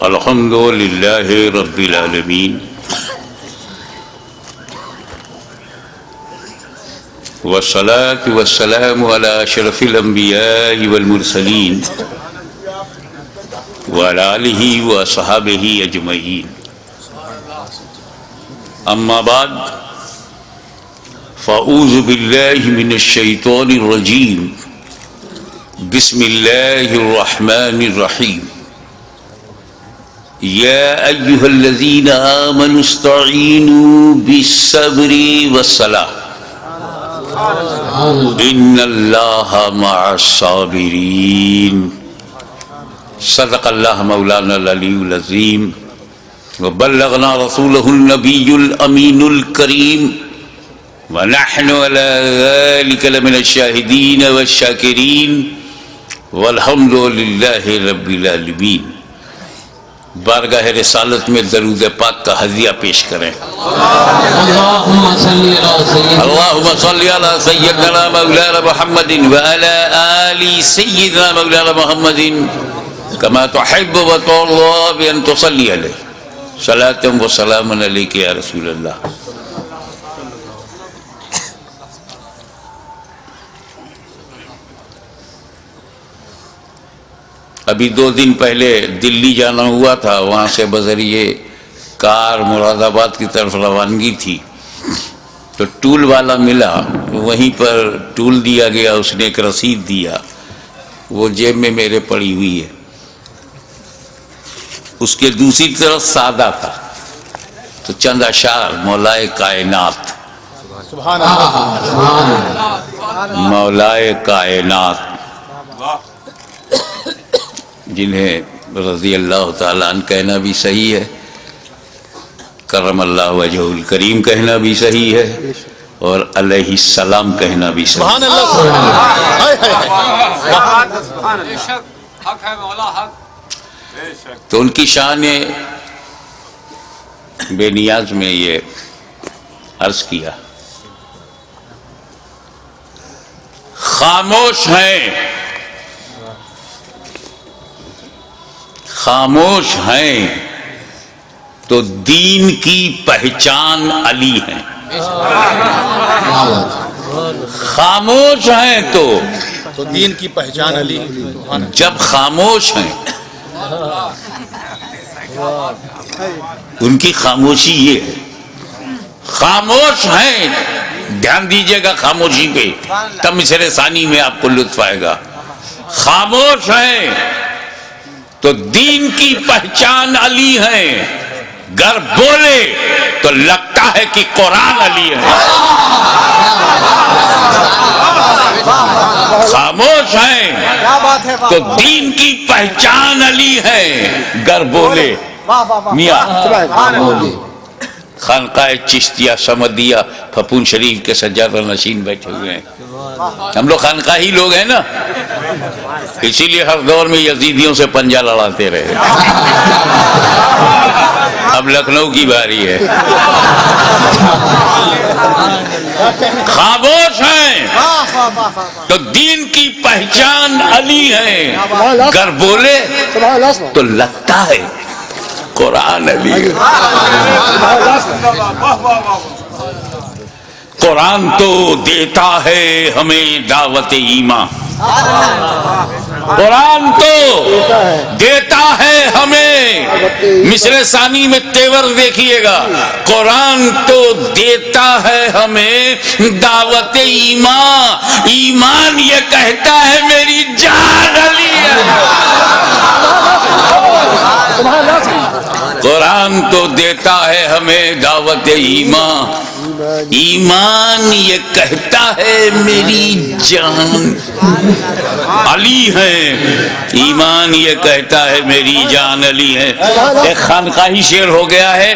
الحمد للہ رب العالمین والصلاة والسلام على اشرف الانبیاء والمرسلین وعلى آلہ واصحابہ اجمعین اما بعد فاعوذ باللہ من الشیطان الرجیم بسم اللہ الرحمن الرحیم یا ایہا الذین آمنوا استعینوا بالصبر والصلاة ان اللہ مع الصابرین صدق اللہ مولانا العلی العظیم وبلغنا رسولہ النبی الامین الکریم ونحن على ذلك لمن الشاہدین والشاکرین والحمد للہ رب العالمین۔ بارگاہ رسالت میں درود پاک کا ہدیہ پیش کریں۔ اللہم صلی علی سیدنا مولانا محمد وعلی آل سیدنا مولانا محمد کما تحب وترضى بأن تصلی علیہ صلاة و سلام علیک یا رسول اللہ۔ ابھی 2 دن پہلے دلی جانا ہوا تھا، وہاں سے بذریعے کار مراد آباد کی طرف روانگی تھی، تو ٹول والا ملا، وہیں پر ٹول دیا گیا، اس نے ایک رسید دیا، وہ جیب میں میرے پڑی ہوئی ہے۔ اس کے دوسری طرف سادہ تھا، تو چند اشعار مولائے کائنات، مولائے کائنات جنہیں رضی اللہ تعالیٰ عنہ کہنا بھی صحیح ہے، کرم اللہ وجہہ الکریم کہنا بھی صحیح ہے، اور علیہ السلام کہنا بھی صحیح ہے۔ تو ان کی شان بے نیاز میں یہ عرض کیا، خاموش ہیں، خاموش ہیں تو دین کی پہچان علی ہیں، خاموش ہیں تو دین کی پہچان علی۔ جب خاموش ہیں ان کی خاموشی یہ ہے، خاموش ہیں، دھیان دیجئے گا خاموشی پہ، تب مصرع ثانی میں آپ کو لطف آئے گا۔ خاموش ہیں تو دین کی پہچان علی ہیں، گر بولے تو لگتا ہے کہ قرآن علی ہے۔ خاموش ہیں تو دین کی پہچان علی ہے، گر بولے میاں خانقاہ چشتیہ سمدیہ پھپون شریف کے سجادہ نشین بیٹھے ہوئے ہیں، ہم لوگ خانقاہی لوگ ہیں نا، اسی لیے ہر دور میں یزیدیوں سے پنجہ لڑاتے رہے۔ اب لکھنؤ کی باری ہے۔ خاموش ہیں تو دین کی پہچان علی ہے، گر بولے تو لگتا ہے قرآن علی ہے۔ قرآن تو دیتا ہے ہمیں دعوت ایمان، قرآن تو دیتا ہے ہمیں، مصرع ثانی میں تیور دیکھیے گا، قرآن تو دیتا ہے ہمیں دعوت ایمان، ایمان یہ کہتا ہے میری جان علی ہے۔ قرآن تو دیتا ہے ہمیں دعوت ایمان، ایمان یہ کہتا ہے میری جان علی ہے، ایمان یہ کہتا ہے میری جان علی ہے۔ ایک خانقاہی شعر ہو گیا ہے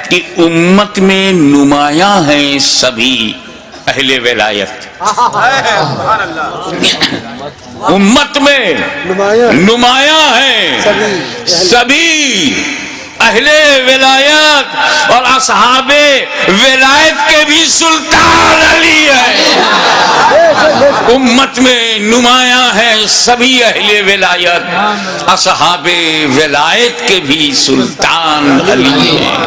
کہ امت میں نمایاں ہیں سبھی اہل ولایت، امت میں نمایاں ہیں سبھی اہل ولایت، اور اصحاب ولایت کے بھی سلطان علی ہے۔ امت میں نمایاں ہیں سبھی اہل ولایت، اصحاب ولایت کے بھی سلطان علی ہیں۔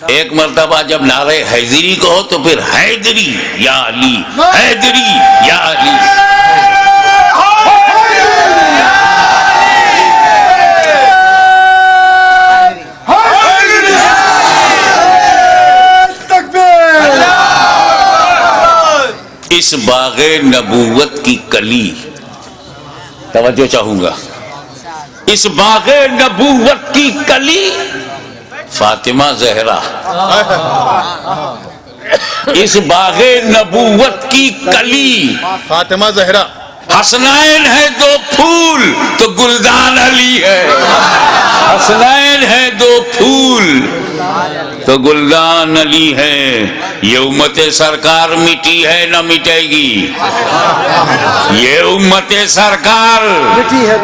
ایک مرتبہ جب نعرہ حیدری کہو تو پھر حیدری یا علی، حیدری یا علی۔ اس باغ نبوت کی کلی، توجہ چاہوں گا، اس باغ نبوت کی کلی فاطمہ زہرا، اس باغ نبوت کی کلی فاطمہ زہرا، حسنین ہے دو پھول تو گلدان علی ہے، حسنین ہے دو پھول تو گلدان علی ہے۔ یہ امت سرکار مٹی ہے نہ مٹے گی، یہ امت سرکار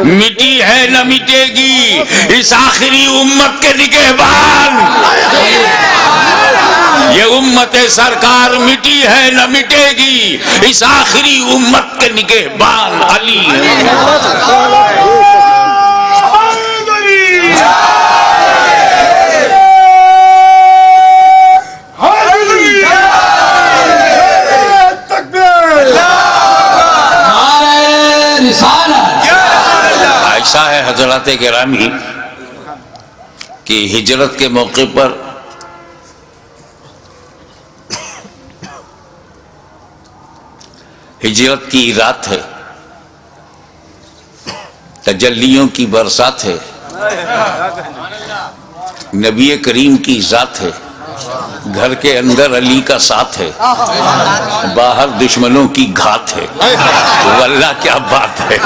مٹی ہے نہ مٹے گی۔ اس آخری امت کے نگہبان، یہ امت سرکار مٹی ہے نہ مٹے گی، اس آخری امت کے نگہبان علی ہے۔ ایسا ہے حضرات گرامی کہ ہجرت کے موقع پر ہجرت کی رات ہے، تجلیوں کی برسات ہے، نبی کریم کی ذات ہے، گھر کے اندر علی کا ساتھ ہے، باہر دشمنوں کی گھات ہے۔ واللہ کیا بات ہے،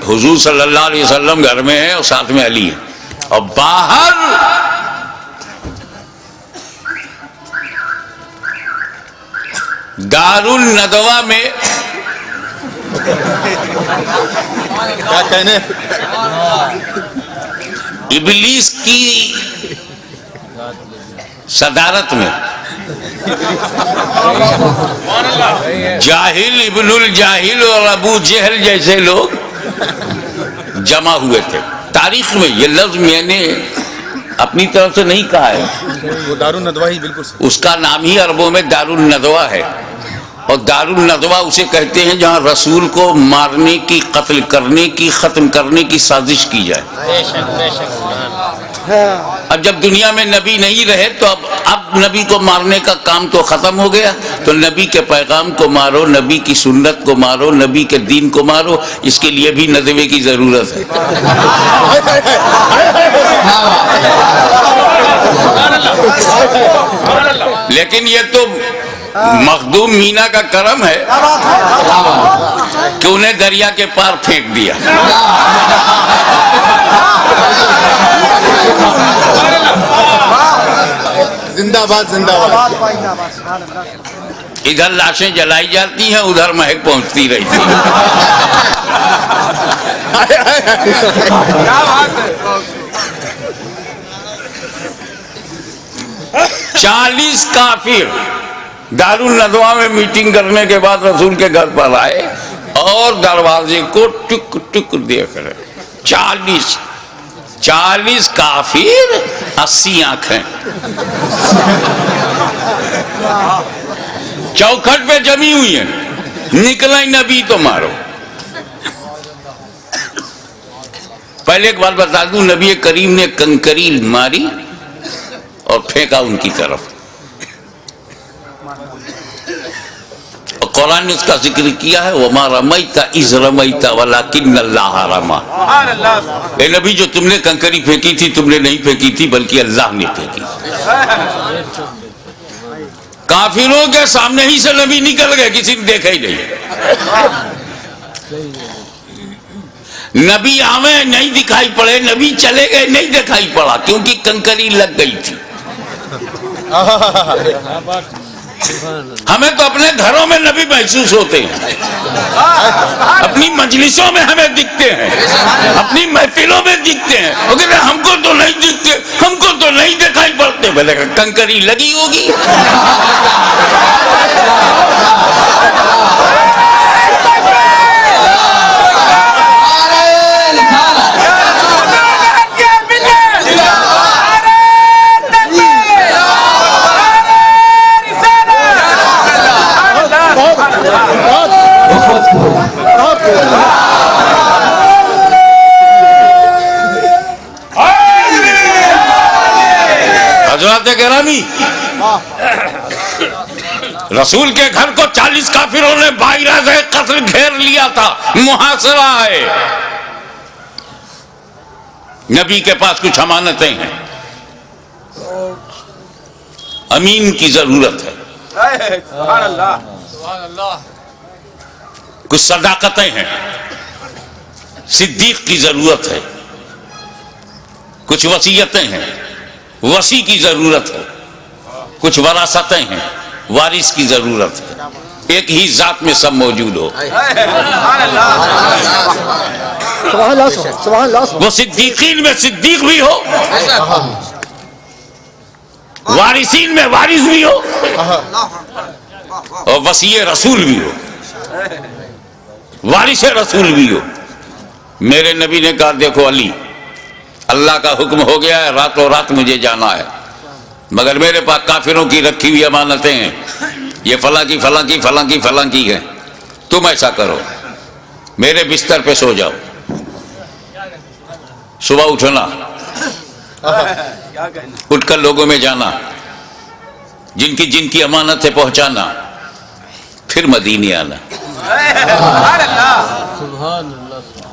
حضور صلی اللہ علیہ وسلم گھر میں ہے اور ساتھ میں علی ہے، اور باہر دار الندوہ میں کیا کہنے، ابلیس کی صدارت میں جاہل ابن الجاہل اور ابو جہل جیسے لوگ جمع ہوئے تھے۔ تاریخ میں یہ لفظ میں نے اپنی طرف سے نہیں کہا ہے، وہ دار الندوہ ہی بالکل صحیح، اس کا نام ہی عربوں میں دار الندوہ ہے، اور دار الندوہ اسے کہتے ہیں جہاں رسول کو مارنے کی، قتل کرنے کی، ختم کرنے کی سازش کی جائے۔ اب جب دنیا میں نبی نہیں رہے تو اب نبی کو مارنے کا کام تو ختم ہو گیا، تو نبی کے پیغام کو مارو، نبی کی سنت کو مارو، نبی کے دین کو مارو، اس کے لیے بھی ندوے کی ضرورت ہے۔ لیکن یہ تو مخدوم مینا کا کرم ہے کہ انہیں دریا کے پار پھینک دیا۔ زندہ باد زندہ باد۔ ادھر لاشیں جلائی جاتی ہیں، ادھر مہک پہنچتی رہی تھی۔ 40 کافر دار الندوہ میں میٹنگ کرنے کے بعد رسول کے گھر پر آئے اور دروازے کو ٹک ٹک دیکھ رہے۔ 40 کافر، 80 آنکھیں چوکھٹ پہ جمی ہوئی ہیں، نکلیں نبی تو مارو۔ پہلے ایک بات بتا دوں، نبی کریم نے کنکری ماری اور پھینکا ان کی طرف، اور قرآن نے اس کا ذکر کیا ہے، وَمَا رَمَيْتَ إِذْ رَمَيْتَ وَلَكِنَّ اللَّهَ رَمَى۔ اے نبی، جو تم نے کنکری پھینکی تھی تم نے نہیں پھینکی تھی بلکہ اللہ نے پھینکی۔ کافروں کے سامنے ہی سے نبی نکل گئے، کسی نے دیکھا ہی نہیں۔ نبی آویں نہیں دکھائی پڑے، نبی چلے گئے نہیں دکھائی پڑا، کیونکہ کنکری لگ گئی تھی۔ ہمیں تو اپنے گھروں میں نبی محسوس ہوتے ہیں، اپنی مجلسوں میں ہمیں دکھتے ہیں، اپنی محفلوں میں دکھتے ہیں، لیکن ہم کو تو نہیں دکھتے، ہم کو تو نہیں دکھائی پڑتے۔ میں نے کہا کنکری لگی ہوگی۔ حضرات گرامی، رسول کے گھر کو 40 کافروں نے باعث قتل گھیر لیا تھا، محاصرہ ہے۔ نبی کے پاس کچھ امانتیں ہیں، امین کی ضرورت ہے، کچھ صداقتیں ہیں، صدیق کی ضرورت ہے، کچھ وصیتیں ہیں، وصی کی ضرورت ہے، کچھ وراثتیں ہیں، وارث کی ضرورت ہے، ایک ہی ذات میں سب موجود ہو۔ وہ صدیقین میں صدیق بھی ہو، وارثین میں وارث بھی ہو، اور وصی رسول بھی ہو، وارث رسول بھی ہو۔ میرے نبی نے کہا دیکھو علی، اللہ کا حکم ہو گیا ہے، راتوں رات مجھے جانا ہے، مگر میرے پاس کافروں کی رکھی ہوئی امانتیں ہیں، یہ فلاں کی فلاں کی فلاں کی فلاں کی ہے، تم ایسا کرو میرے بستر پہ سو جاؤ، صبح اٹھنا، اٹھ کر لوگوں میں جانا، جن کی امانت ہے پہنچانا، پھر مدینے آنا۔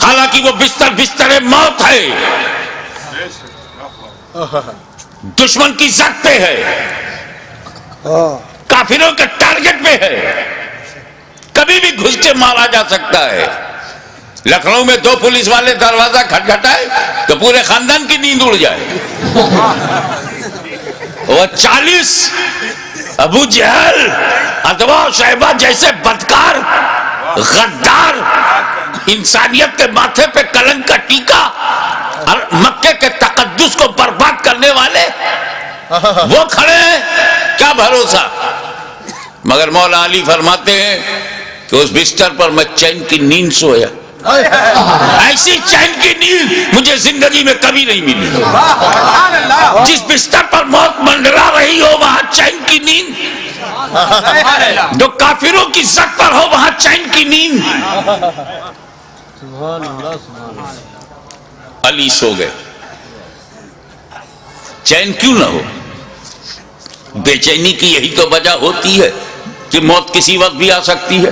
حالانکہ وہ بستر موت ہے، دشمن کی زد پہ ہے، کافروں کے ٹارگٹ پہ ہے، کبھی بھی گھس کے مارا جا سکتا ہے۔ لکھنؤ میں 2 پولیس والے دروازہ کھٹکھٹائے تو پورے خاندان کی نیند اڑ جائے۔ وہ 40 ابو جہل، ادوا و شیبہ جیسے بدکار، غدار، انسانیت کے ماتھے پہ کلنک کا ٹیکا اور مکے کے تقدس کو برباد کرنے والے وہ کھڑے ہیں، کیا بھروسہ۔ مگر مولا علی فرماتے ہیں کہ اس بستر پر میں چین کی نیند سویا، ایسی چین کی نیند مجھے زندگی میں کبھی نہیں ملی۔ جس بستر پر موت منڈرا رہی ہو وہاں چین کی نیند، جو کافروں کی زد پر ہو وہاں چین کی نیند۔ علی سو گئے، چین کیوں نہ ہو؟ بے چینی کی یہی تو وجہ ہوتی ہے کہ موت کسی وقت بھی آ سکتی ہے،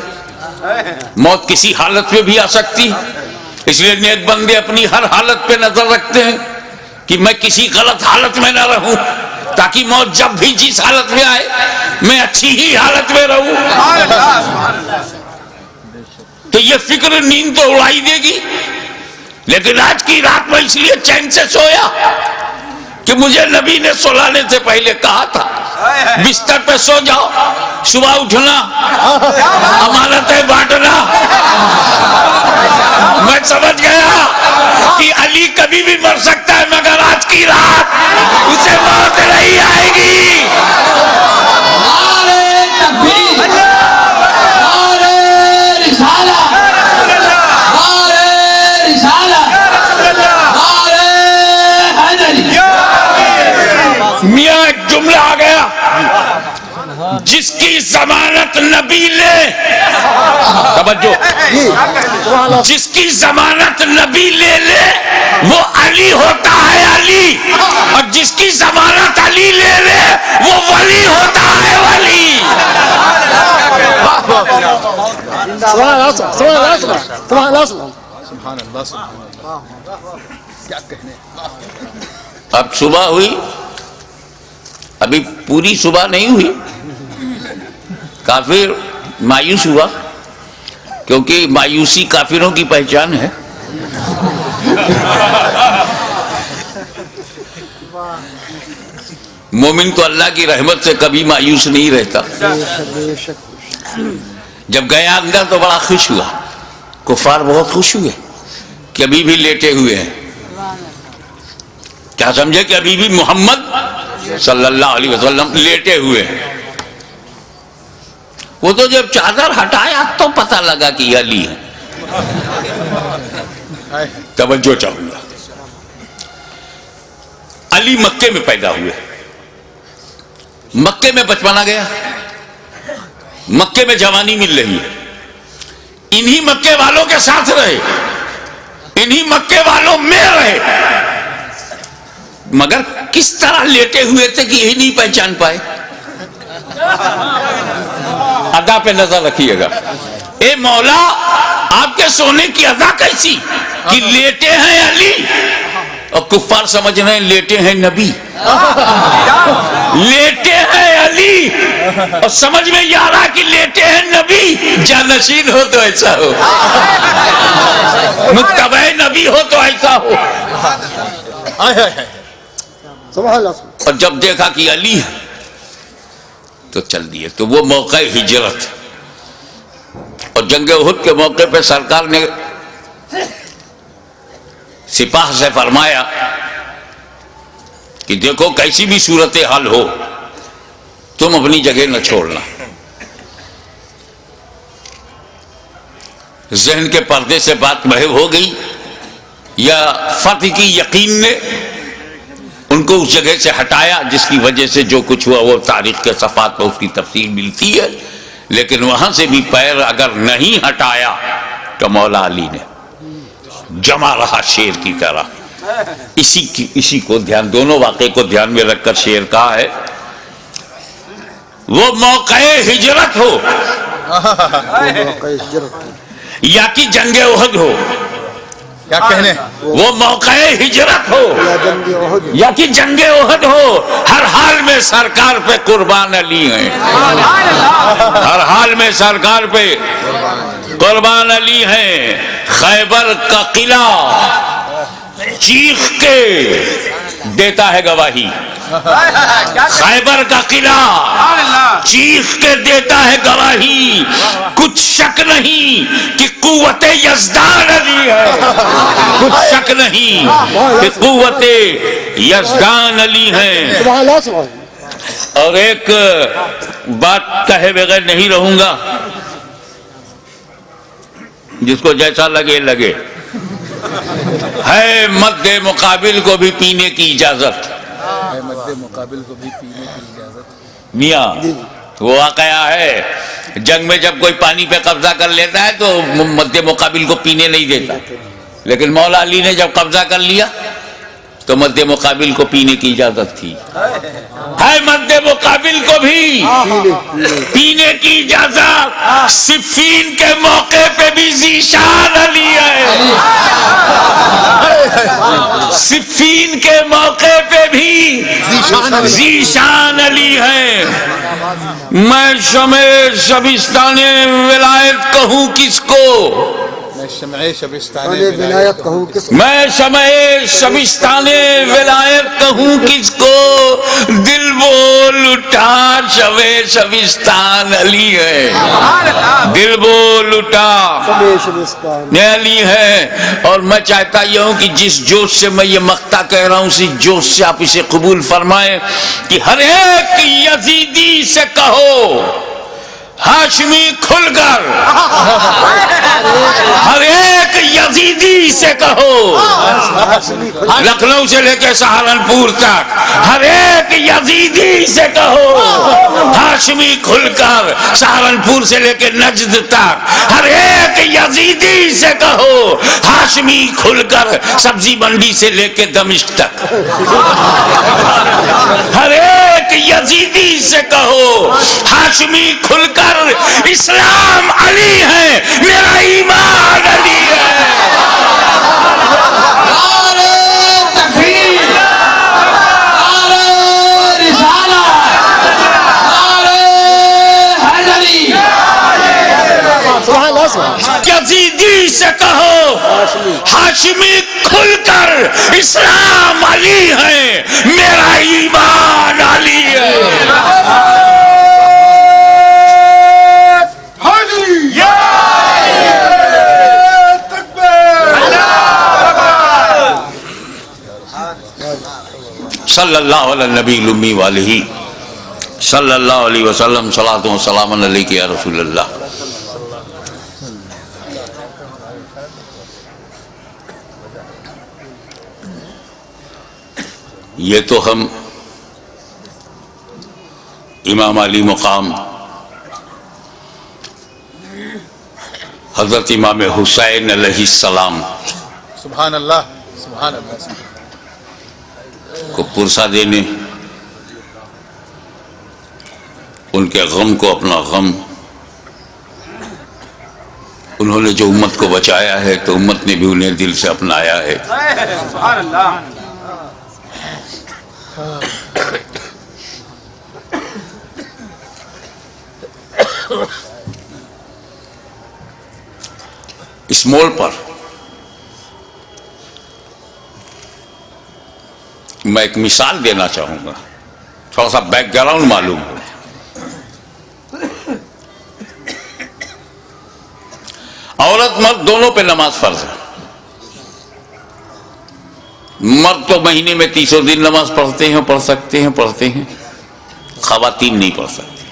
موت کسی حالت میں بھی آ سکتی ہے۔ اس لیے نیک بندے اپنی ہر حالت پہ نظر رکھتے ہیں کہ میں کسی غلط حالت میں نہ رہوں، تاکہ موت جب بھی جس حالت میں آئے میں اچھی ہی حالت میں رہوں۔ تو یہ فکر نیند تو اڑائی دے گی، لیکن آج کی رات میں اس لیے چین سے سویا کہ مجھے نبی نے سلانے سے پہلے کہا تھا بستر پہ سو جاؤ، صبح اٹھنا، امانتیں بانٹنا۔ میں سمجھ گیا کہ علی کبھی بھی مر سکتا ہے، مگر آج کی رات اسے موت نہیں آئے گی۔ میاں ایک جملہ آ گیا، جس کی ضمانت نبی لے، توجہ، جس کی ضمانت نبی لے لے وہ علی ہوتا ہے علی، اور جس کی ضمانت علی لے لے وہ ولی ہوتا ہے ولی۔ اب صبح ہوئی، ابھی پوری صبح نہیں ہوئی، کافر مایوس ہوا، کیونکہ مایوسی کافروں کی پہچان ہے۔ مومن تو اللہ کی رحمت سے کبھی مایوس نہیں رہتا. جب گیا اندر تو بڑا خوش ہوا. کفار بہت خوش ہوئے کہ ابھی بھی لیٹے ہوئے ہیں. کیا سمجھے کہ ابھی بھی محمد صلی اللہ علیہ وسلم لیٹے ہوئے ہیں. وہ تو جب چادر ہٹایا تو پتہ لگا کہ یہ علی ہے. توجہ چاہوں گا. علی مکے میں پیدا ہوئے. مکے میں بچپنا گیا. مکے میں جوانی مل رہی ہے. انہی مکے والوں کے ساتھ رہے, انہی مکے والوں میں رہے, مگر کس طرح لیٹے ہوئے تھے کہ یہی نہیں پہچان پائے. ادا پہ نظر رکھیے گا. اے مولا آپ کے سونے کی ادا کیسی کہ لیٹے ہیں علی, اور کفار سمجھ رہے ہیں لیٹے ہیں نبی. لیٹے ہیں علی اور سمجھ میں یہ آ رہا کہ لیٹے ہیں نبی. جانشین ہو تو ایسا ہو, متبع نبی ہو تو ایسا ہو. اور جب دیکھا کہ علی ہے تو چل دیے. تو وہ موقع ہجرت اور جنگ احد کے موقع پہ سرکار نے سپاہ سے فرمایا کہ دیکھو کیسی بھی صورتحال ہو تم اپنی جگہ نہ چھوڑنا. ذہن کے پردے سے بات محو ہو گئی یا فتح کی یقین نے ان کو اس جگہ سے ہٹایا جس کی وجہ سے جو کچھ ہوا وہ تاریخ کے صفحات پر اس کی تفصیل ملتی ہے. لیکن وہاں سے بھی پیر اگر نہیں ہٹایا تو مولا علی نے جمع رہا شیر کی طرح. اسی کو دھیان, دونوں واقعے کو دھیان میں رکھ کر شیر کہا ہے. وہ موقع ہجرت ہو یا کہ جنگ احد ہو, کیا کہنے, وہ موقع ہجرت ہو یا کہ جنگ احد ہو, ہر حال میں سرکار پہ قربان علی ہیں. ہر حال میں سرکار پہ قربان علی ہیں. خیبر کا قلعہ چیخ کے دیتا ہے گواہی. خیبر کا قلعہ چیخ کے دیتا ہے گواہی. کچھ شک نہیں کہ قوت یزدان علی ہے. کچھ شک نہیں کہ قوت یزدان علی ہیں. اور ایک بات کہے بغیر نہیں رہوں گا, جس کو جیسا لگے لگے. ہے مد مقابل کو بھی پینے کی اجازت. مقابل کو بھی پینے کی اجازت. میاں وہ واقعہ ہے, جنگ میں جب کوئی پانی پہ قبضہ کر لیتا ہے تو مد مقابل کو پینے نہیں دیتا, لیکن مولا علی نے جب قبضہ کر لیا تو مد مقابل کو پینے کی اجازت تھی. ہے مد مقابل کو بھی پینے کی اجازت. صفین کے موقع پہ بھی ذیشان علی ہے. صفین کے موقع پہ بھی ذیشان علی ہے. میں شمع شبستان ولایت کہوں کس کو, میں شمع شبستان ولایت کہوں کس کو, میں شمع شبستان ولایت کہوں کس کو. دل بول اٹھا شمع شبستان علی ہے. دل بول اٹھا علی ہے. اور میں چاہتا یہ ہوں کہ جس جوش سے میں یہ مقطع کہہ رہا ہوں اسی جوش سے آپ اسے قبول فرمائیں کہ ہر ایک یزیدی سے کہو ہاشمی کھل کر. ہر ایک یزیدی سے کہو, لکھنؤ سے لے کے سہارنپور تک ہر ایک یزیدی سے کہو ہاشمی کھل کر. سہارنپور سے لے کے نجد تک ہر ایک یزیدی سے کہو ہاشمی کھل کر. سبزی منڈی سے لے کے دمشق تک ہر ایک یزیدی سے کہو ہاشمی کھل کر. اسلام علی ہے, میرا ایمان علی ہے. یزیدی سے کہو ہاشمی کھل کر. اسلام علی ہے, میرا ایمان صلی اللہ علی النبی الامی والہ صلی اللہ علیہ وسلم صلاۃ و سلام علیک یا رسول اللہ. یہ تو ہم امام علی مقام حضرت امام حسین علیہ السلام سبحان اللہ سبحان اللہ کو پرسا دینے، ان کے غم کو اپنا غم، انہوں نے جو امت کو بچایا ہے تو امت نے بھی انہیں دل سے اپنایا ہے. سبحان اللہ. اس موڑ پر میں ایک مثال دینا چاہوں گا، تھوڑا سا بیک گراؤنڈ معلوم ہو. عورت مرد دونوں پہ نماز فرض ہے. مرد تو مہینے میں 300 دن نماز پڑھتے ہیں، پڑھ سکتے ہیں. خواتین نہیں پڑھ سکتی.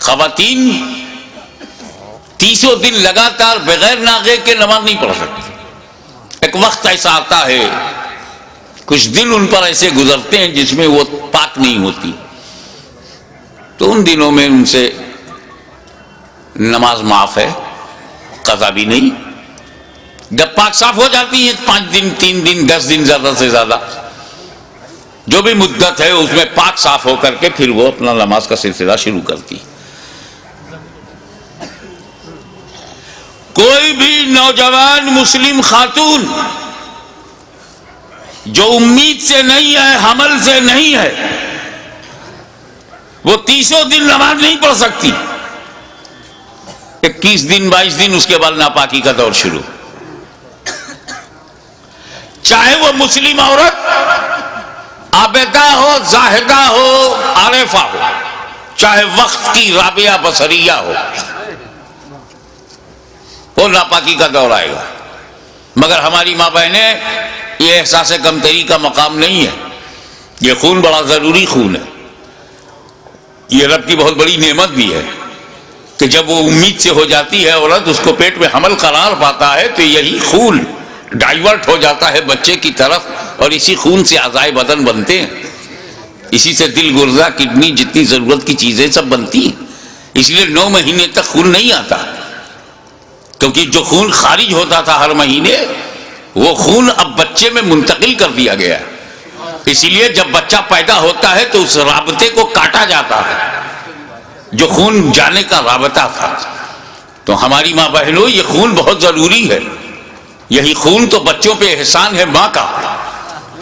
خواتین 300 دن لگاتار بغیر ناغے کے نماز نہیں پڑھ سکتی. ایک وقت ایسا آتا ہے، کچھ دن ان پر ایسے گزرتے ہیں جس میں وہ پاک نہیں ہوتی، تو ان دنوں میں ان سے نماز معاف ہے، قضا بھی نہیں. جب پاک صاف ہو جاتی ہے 5 دن 3 دن 10 دن زیادہ سے زیادہ جو بھی مدت ہے اس میں پاک صاف ہو کر کے پھر وہ اپنا نماز کا سلسلہ شروع کرتی. کوئی بھی نوجوان مسلم خاتون جو امید سے نہیں ہے، حمل سے نہیں ہے، وہ 300 دن نماز نہیں پڑھ سکتی. 21 دن 22 دن اس کے بعد ناپاکی کا دور شروع. چاہے وہ مسلم عورت عابدہ ہو، زاہدہ ہو، عارفہ ہو، چاہے وقت کی رابعہ بصریہ ہو، وہ ناپاکی کا دور آئے گا. مگر ہماری ماں بہنیں، یہ احساس کمتری کا مقام نہیں ہے. یہ خون بڑا ضروری خون ہے. یہ رب کی بہت بڑی نعمت بھی ہے کہ جب وہ امید سے ہو جاتی ہے عورت، اس کو پیٹ میں حمل قرار پاتا ہے تو یہی خون ڈائیورٹ ہو جاتا ہے بچے کی طرف، اور اسی خون سے اعضائے بدن بنتے ہیں. اسی سے دل، گردہ، کڈنی، جتنی ضرورت کی چیزیں سب بنتی ہیں. اس لیے 9 مہینے تک خون نہیں آتا، کیونکہ جو خون خارج ہوتا تھا ہر مہینے، وہ خون اب بچے میں منتقل کر دیا گیا. اسی لیے جب بچہ پیدا ہوتا ہے تو اس رابطے کو کاٹا جاتا ہے جو خون جانے کا رابطہ تھا. تو ہماری ماں بہنوں، یہ خون بہت ضروری ہے. یہی خون تو بچوں پہ احسان ہے ماں کا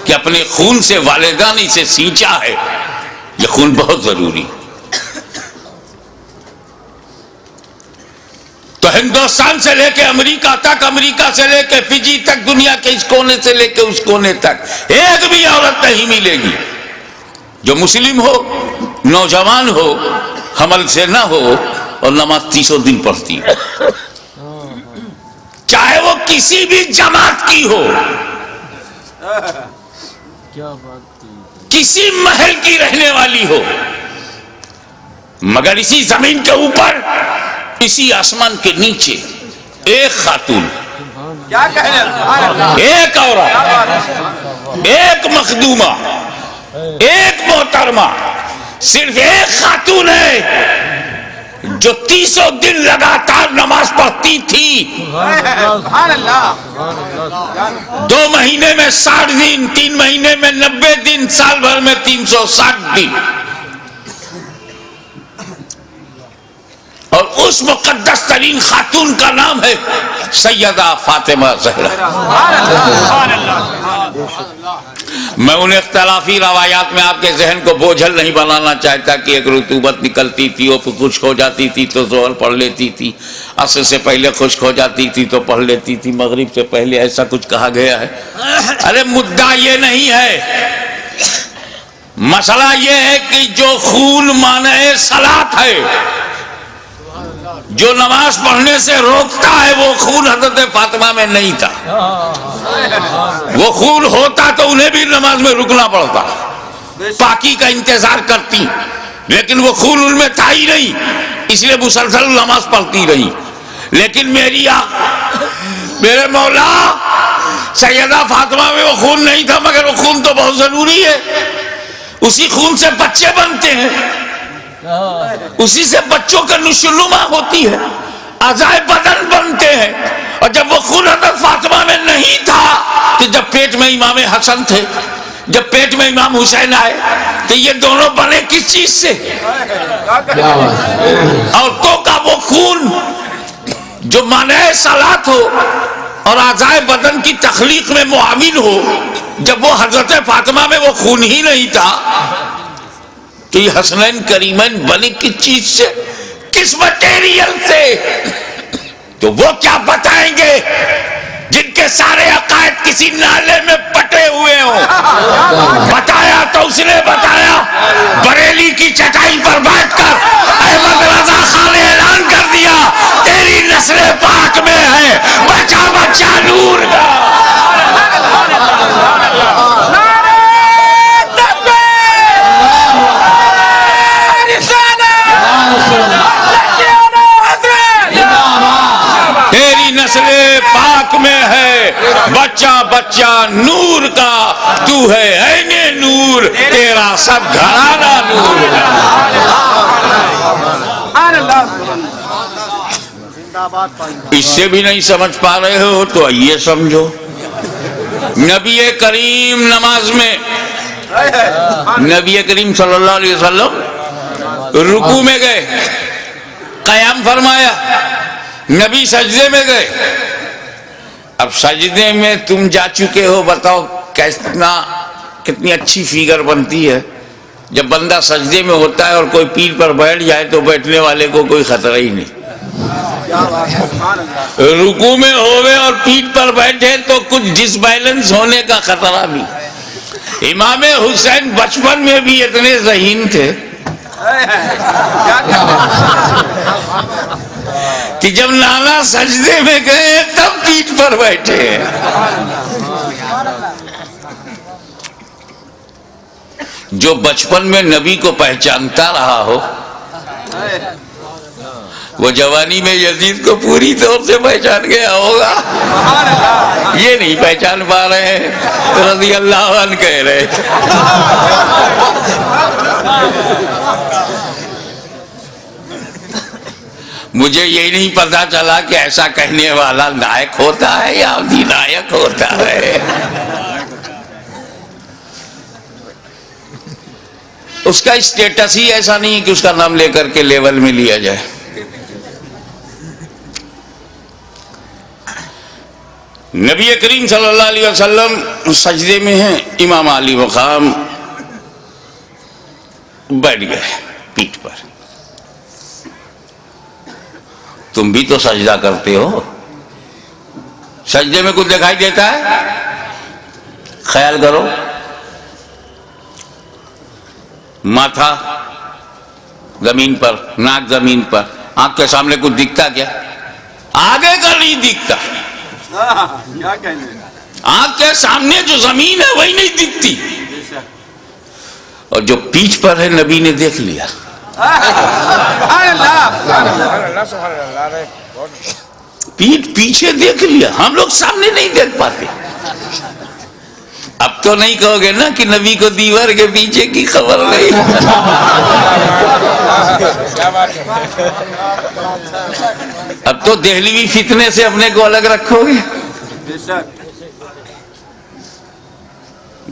کہ اپنے خون سے والدہ نے اسے سینچا ہے. یہ خون بہت ضروری. تو ہندوستان سے لے کے امریکہ تک، امریکہ سے لے کے فجی تک، دنیا کے اس کونے سے لے کے اس کونے تک ایک بھی عورت نہیں ملے گی جو مسلم ہو، نوجوان ہو، حمل سے نہ ہو اور نماز 300 دن پڑھتی ہے. چاہے وہ کسی بھی جماعت کی ہو، کسی محل کی رہنے والی ہو، مگر اسی زمین کے اوپر، اسی آسمان کے نیچے ایک خاتون، کیا کہنے، سبحان اللہ، ایک عورت، ایک مخدومہ، ایک محترمہ، صرف ایک خاتون ہے جو 300 دن لگاتار نماز پڑھتی تھی. سبحان اللہ. 2 مہینے میں 60 دن، 3 مہینے میں 90 دن، سال بھر میں 360 دن. اور اس مقدس ترین خاتون کا نام ہے سیدہ فاطمہ زہرا. سبحان اللہ. میں ان اختلافی روایات میں آپ کے ذہن کو بوجھل نہیں بنانا چاہتا کہ ایک رطوبت نکلتی تھی، وہ خشک ہو جاتی تھی تو ظہر پڑھ لیتی تھی، عصر سے پہلے خشک ہو جاتی تھی تو پڑھ لیتی تھی، مغرب سے پہلے، ایسا کچھ کہا گیا ہے. ارے مدعا یہ نہیں ہے، مسئلہ یہ ہے کہ جو خون مانع صلاۃ ہے، جو نماز پڑھنے سے روکتا ہے وہ خون حضرت فاطمہ میں نہیں تھا. وہ خون ہوتا تو انہیں بھی نماز میں رکنا پڑتا, پاکی کا انتظار کرتی, لیکن وہ خون ان میں تھا ہی نہیں, اس لیے مسلسل نماز پڑھتی رہی. لیکن میرے مولا سیدہ فاطمہ میں وہ خون نہیں تھا, مگر وہ خون تو بہت ضروری ہے. اسی خون سے بچے بنتے ہیں, اسی سے بچوں کا نشوونما ہوتی ہے, اعضائے بدن بنتے ہیں. اور جب وہ خون حضرت فاطمہ میں نہیں تھا تو جب پیٹ میں امام حسن تھے, جب پیٹ میں امام حسین آئے تو یہ دونوں بنے کس چیز سے؟ عورتوں کا وہ خون جو مانع صلات ہو اور اعضائے بدن کی تخلیق میں معاون ہو, جب وہ حضرت فاطمہ میں وہ خون ہی نہیں تھا تو یہ حسنین کریمین بنے کس چیز سے, کس مٹیریل سے؟ تو وہ کیا بتائیں گے جن کے سارے عقائد کسی نالے میں پٹے ہوئے ہوں؟ بتایا تو اس نے بتایا, بریلی کی چٹائی پر بیٹھ کر احمد رضا خان نے اعلان کر دیا تیری نسل پاک میں ہے بچہ بچہ نور کا. تیری نسل پاک میں ہے بچہ بچہ نور کا, تو ہے عین نور, تیرا سب گھرانہ نور کا. اس سے بھی نہیں سمجھ پا رہے ہو تو یہ سمجھو, نبی کریم نماز میں, نبی کریم صلی اللہ علیہ وسلم رکوع میں گئے, قیام فرمایا, نبی سجدے میں گئے. اب سجدے میں تم جا چکے ہو, بتاؤ کتنی اچھی فیگر بنتی ہے جب بندہ سجدے میں ہوتا ہے اور کوئی پیر پر بیٹھ جائے تو بیٹھنے والے کو کوئی خطرہ ہی نہیں. رکوع میں ہوئے اور پیٹھ پر بیٹھے تو کچھ ڈس بیلنس ہونے کا خطرہ بھی. امام حسین بچپن میں بھی اتنے ذہین تھے کہ جب نانا سجدے میں گئے تب پیٹھ پر بیٹھے. جو بچپن میں نبی کو پہچانتا رہا ہو وہ جوانی میں یزید کو پوری طور سے پہچان گیا ہوگا. یہ نہیں پہچان پا رہے ہیں, رضی اللہ عنہ کہہ رہے. مجھے یہی نہیں پتا چلا کہ ایسا کہنے والا نائک ہوتا ہے یا ادھینائک ہوتا ہے. اس کا اسٹیٹس ہی ایسا نہیں کہ اس کا نام لے کر کے لیول میں لیا جائے. نبی کریم صلی اللہ علیہ وسلم سجدے میں ہیں, امام علی مقام بیٹھ گئے پیٹھ پر. تم بھی تو سجدہ کرتے ہو, سجدے میں کچھ دکھائی دیتا ہے؟ خیال کرو, ماتھا زمین پر, ناک زمین پر, آنکھ کے سامنے کچھ دکھتا کیا؟ آگے کا نہیں دکھتا. آنکھ کے سامنے جو زمین ہے وہی نہیں دکھتی, اور جو پیٹھ پر ہے نبی نے دیکھ لیا. پیٹھ پیچھے دیکھ لیا, ہم لوگ سامنے نہیں دیکھ پاتے. اب تو نہیں کہو گے نا کہ نبی کو دیوار کے پیچھے کی خبر نہیں. اب تو دہلوی فتنے سے اپنے کو الگ رکھو گے.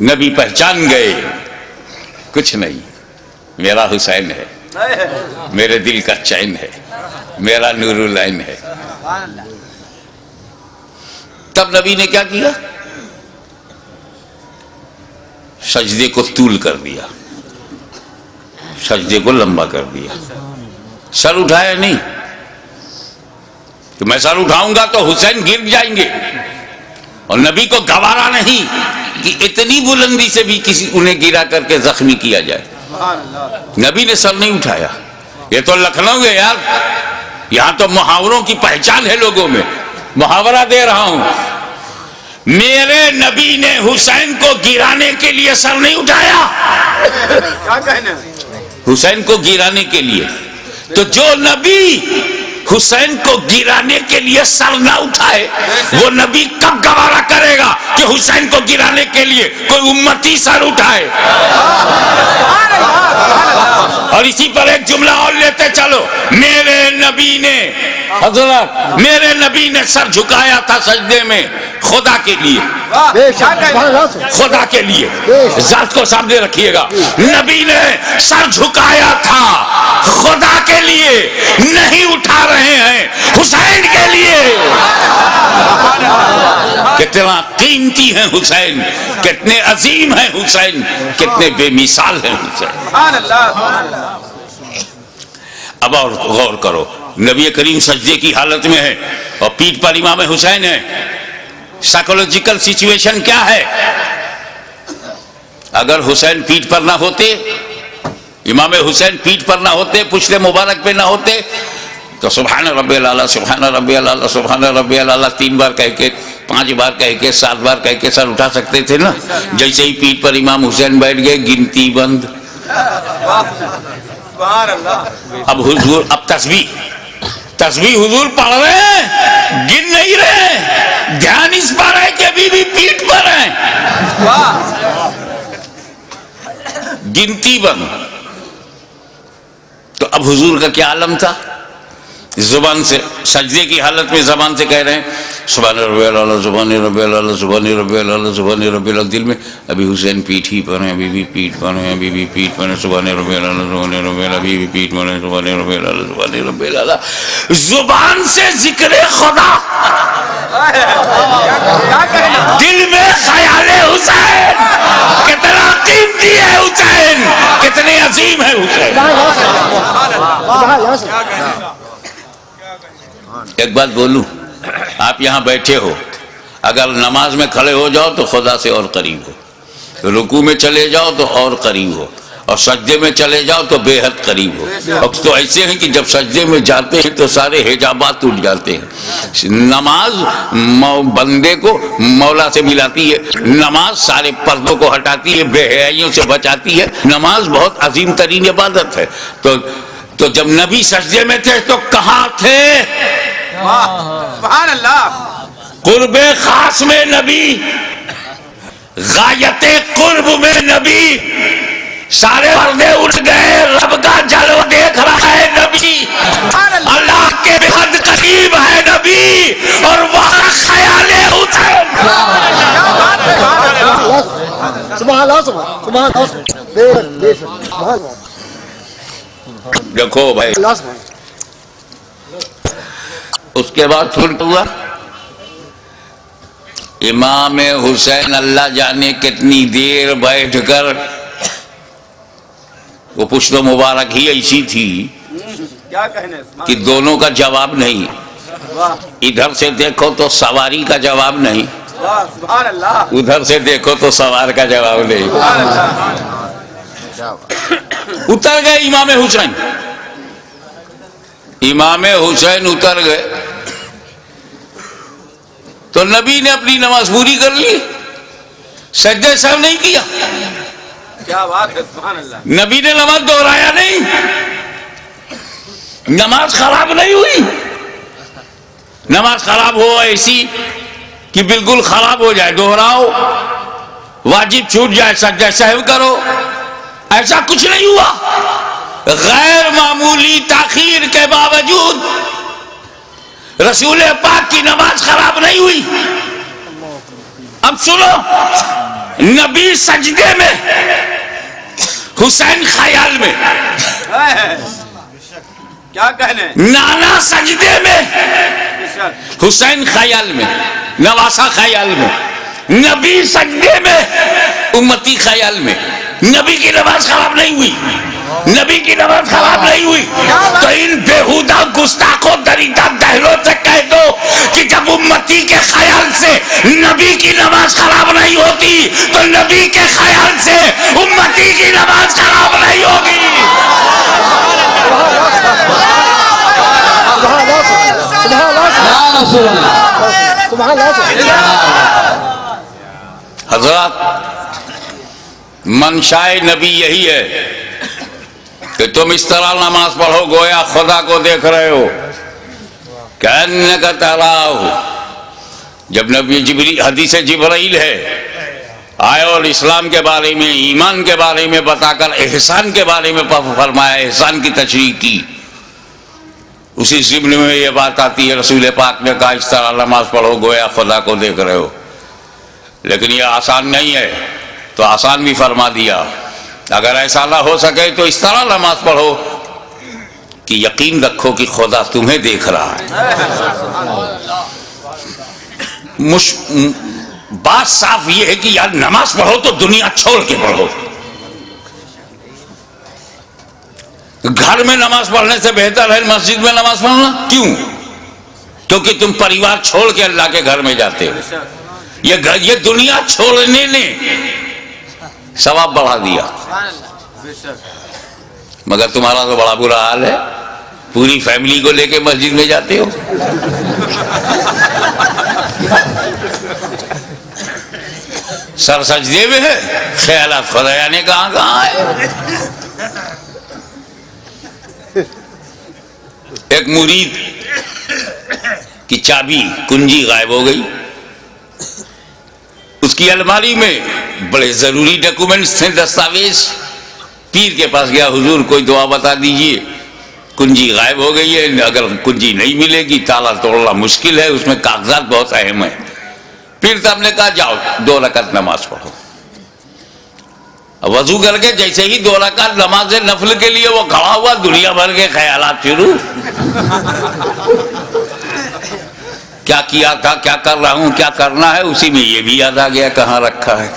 نبی پہچان گئے, کچھ نہیں, میرا حسین ہے, میرے دل کا چین ہے, میرا نور العین ہے. تب نبی نے کیا کیا؟ سجدے کو طول کر دیا, سجدے کو لمبا کر دیا. سر اٹھایا نہیں کہ میں سر اٹھاؤں گا تو حسین گر جائیں گے, اور نبی کو گوارا نہیں کہ اتنی بلندی سے بھی کسی انہیں گرا کر کے زخمی کیا جائے. نبی نے سر نہیں اٹھایا. یہ تو لکھنؤ ہے یار, یہاں تو محاوروں کی پہچان ہے لوگوں میں. محاورہ دے رہا ہوں. میرے نبی نے حسین کو گرانے کے لیے سر نہیں اٹھایا. کیا کہنے حسین کو گرانے کے لیے. تو جو نبی حسین کو گرانے کے لیے سر نہ اٹھائے وہ نبی کب گوارا کرے گا کہ حسین کو گرانے کے لیے کوئی امتی سر اٹھائے؟ اور اسی پر ایک جملہ اور لیتے چلو. میرے نبی نے حضرت میرے نبی نے سر جھکایا تھا سجدے میں خدا کے لیے. خدا کے لیے ذات کو سامنے رکھیے گا. نبی نے سر جھکایا تھا خدا کے لیے, نہیں اٹھا رہے ہیں حسین کے لیے. کتنا قیمتی ہیں حسین, کتنے عظیم ہیں حسین, کتنے بے مثال ہیں حسین. اب اور غور کرو. نبی کریم سجدے کی حالت میں ہے اور پیٹھ پر امام حسین ہے. سائیکولوجیکل سچویشن کیا ہے؟ اگر حسین پیٹھ پر نہ ہوتے, امام حسین پیٹھ پر نہ ہوتے, پشت مبارک پہ نہ ہوتے, تو سبحان ربی الاعلیٰ سبحان ربی الاعلیٰ سبحان ربی الاعلیٰ 3 بار کہہ کے, 5 بار کہہ کے, 7 بار کہہ کے سر اٹھا سکتے تھے نا. جیسے ہی پیٹھ پر امام حسین بیٹھ گئے گنتی بند. اب حضور اب تسبیح حضور پڑھ رہے ہیں, گن نہیں رہے, دھیان اس پر ہے کہ ابھی بھی پیٹھ پر ہیں. گنتی بند. تو اب حضور کا کیا عالم تھا؟ زبان سے سجدے کی حالت میں زبان سے کہہ رہے ہیں سبحان ربی الاعلیٰ سبحان ربی الاعلیٰ سبحان ربی الاعلیٰ سبحان ربی الاعلیٰ. دل میں ابھی حسین پیٹھ ہی پر ہیں, ابھی بھی پیٹھ پر ہیں, ابھی بھی پیٹھ پر ہیں, سبحان ربی الاعلیٰ سبحان ربی الاعلیٰ, ابھی بھی پیٹھ پر ہیں, سبحان ربی الاعلیٰ سبحان ربی الاعلیٰ. زبان سے ذکر خدا, دل میں خیال حسین. کتنا قیمتی ہے حسین, کتنے عظیم ہے حسین. ایک بات بولوں, آپ یہاں بیٹھے ہو, اگر نماز میں کھڑے ہو جاؤ تو خدا سے اور قریب ہو, رکوع میں چلے جاؤ تو اور قریب ہو, اور سجدے میں چلے جاؤ تو بے حد قریب ہو. اب تو ایسے ہیں کہ جب سجدے میں جاتے ہیں تو سارے حجابات ٹوٹ جاتے ہیں. نماز بندے کو مولا سے ملاتی ہے, نماز سارے پردوں کو ہٹاتی ہے, بے حیائیوں سے بچاتی ہے. نماز بہت عظیم ترین عبادت ہے. تو جب نبی سجدے میں تھے تو کہاں تھے؟ سبحان اللہ. قرب خاص میں نبی, غایت قرب میں نبی, سارے پردے اٹھ گئے, رب کا جلوہ دیکھ رہا ہے نبی, اللہ کے بہت قریب ہے نبی, اور وہاں خیال حسین. دیکھو بھائی, اس کے بعد پھر ہوا امام حسین اللہ جانے کتنی دیر بیٹھ کر, وہ پشت مبارک ہی ایسی تھی کہ دونوں کا جواب نہیں. ادھر سے دیکھو تو سواری کا جواب نہیں, ادھر سے دیکھو تو سوار کا جواب نہیں. اتر گئے امام حسین, امام حسین اتر گئے تو نبی نے اپنی نماز پوری کر لی, سجدہ سہو نہیں کیا. کیا بات ہے, سبحان اللہ. نبی نے نماز دہرایا نہیں, نماز خراب نہیں ہوئی. نماز خراب ہو ایسی کہ بالکل خراب ہو جائے دہراؤ, واجب چھوٹ جائے سجدہ سہو کرو, ایسا کچھ نہیں ہوا. غیر معمولی تاخیر کے باوجود رسول پاک کی نماز خراب نہیں ہوئی. اب سنو, نبی سجدے میں, حسین خیال میں. کیا کہنے, نانا سجدے میں, حسین خیال میں, نواسا خیال میں, نبی سجدے میں, امتی خیال میں. نبی کی نماز خراب نہیں ہوئی, نبی کی نماز خراب نہیں ہوئی. تو ان بےہودہ گستاخوں دریدہ دہلوں سے کہہ دو کہ جب امتی کے خیال سے نبی کی نماز خراب نہیں ہوتی تو نبی کے خیال سے امتی کی نماز خراب نہیں ہوگی. رسول اللہ. سبحان اللہ. حضرات منشائے نبی یہی ہے کہ تم اس طرح نماز پڑھو گویا خدا کو دیکھ رہے ہو. کہنے تراہ. جب نبی جبریل حدیث جبرائیل ہے آئے اور اسلام کے بارے میں ایمان کے بارے میں بتا کر احسان کے بارے میں فرمایا, احسان کی تشریح کی, اسی ضمن میں یہ بات آتی ہے رسول پاک نے کہا اس طرح نماز پڑھو گویا خدا کو دیکھ رہے ہو. لیکن یہ آسان نہیں ہے تو آسان بھی فرما دیا. اگر ایسا نہ ہو سکے تو اس طرح نماز پڑھو کہ یقین رکھو کہ خدا تمہیں دیکھ رہا ہے. بات صاف یہ ہے کہ یار نماز پڑھو تو دنیا چھوڑ کے پڑھو. گھر میں نماز پڑھنے سے بہتر ہے مسجد میں نماز پڑھنا. کیوں؟ کیونکہ تم پریوار چھوڑ کے اللہ کے گھر میں جاتے ہو. یہ دنیا چھوڑنے نے ثواب بڑھا دیا. مگر تمہارا تو بڑا برا حال ہے, پوری فیملی کو لے کے مسجد میں جاتے ہو. سر سجدے میں ہے, خیالات خدا نے کہاں ہے. ایک مرید کی چابی کنجی غائب ہو گئی. اس کی الماری میں بڑے ضروری ڈاکومنٹس تھے, دستاویز. پیر کے پاس گیا, حضور کوئی دعا بتا دیجئے, کنجی غائب ہو گئی ہے, اگر کنجی نہیں ملے گی تالا توڑنا مشکل ہے, اس میں کاغذات بہت اہم ہیں. پیر صاحب نے کہا جاؤ 2 رکعت نماز پڑھو. وضو کر کے جیسے ہی 2 رکعت نماز نفل کے لیے وہ کھڑا ہوا, دنیا بھر کے خیالات شروع. کیا کیا تھا, کیا کر رہا ہوں, کیا کرنا ہے, اسی میں یہ بھی یاد آ گیا کہاں رکھا ہے.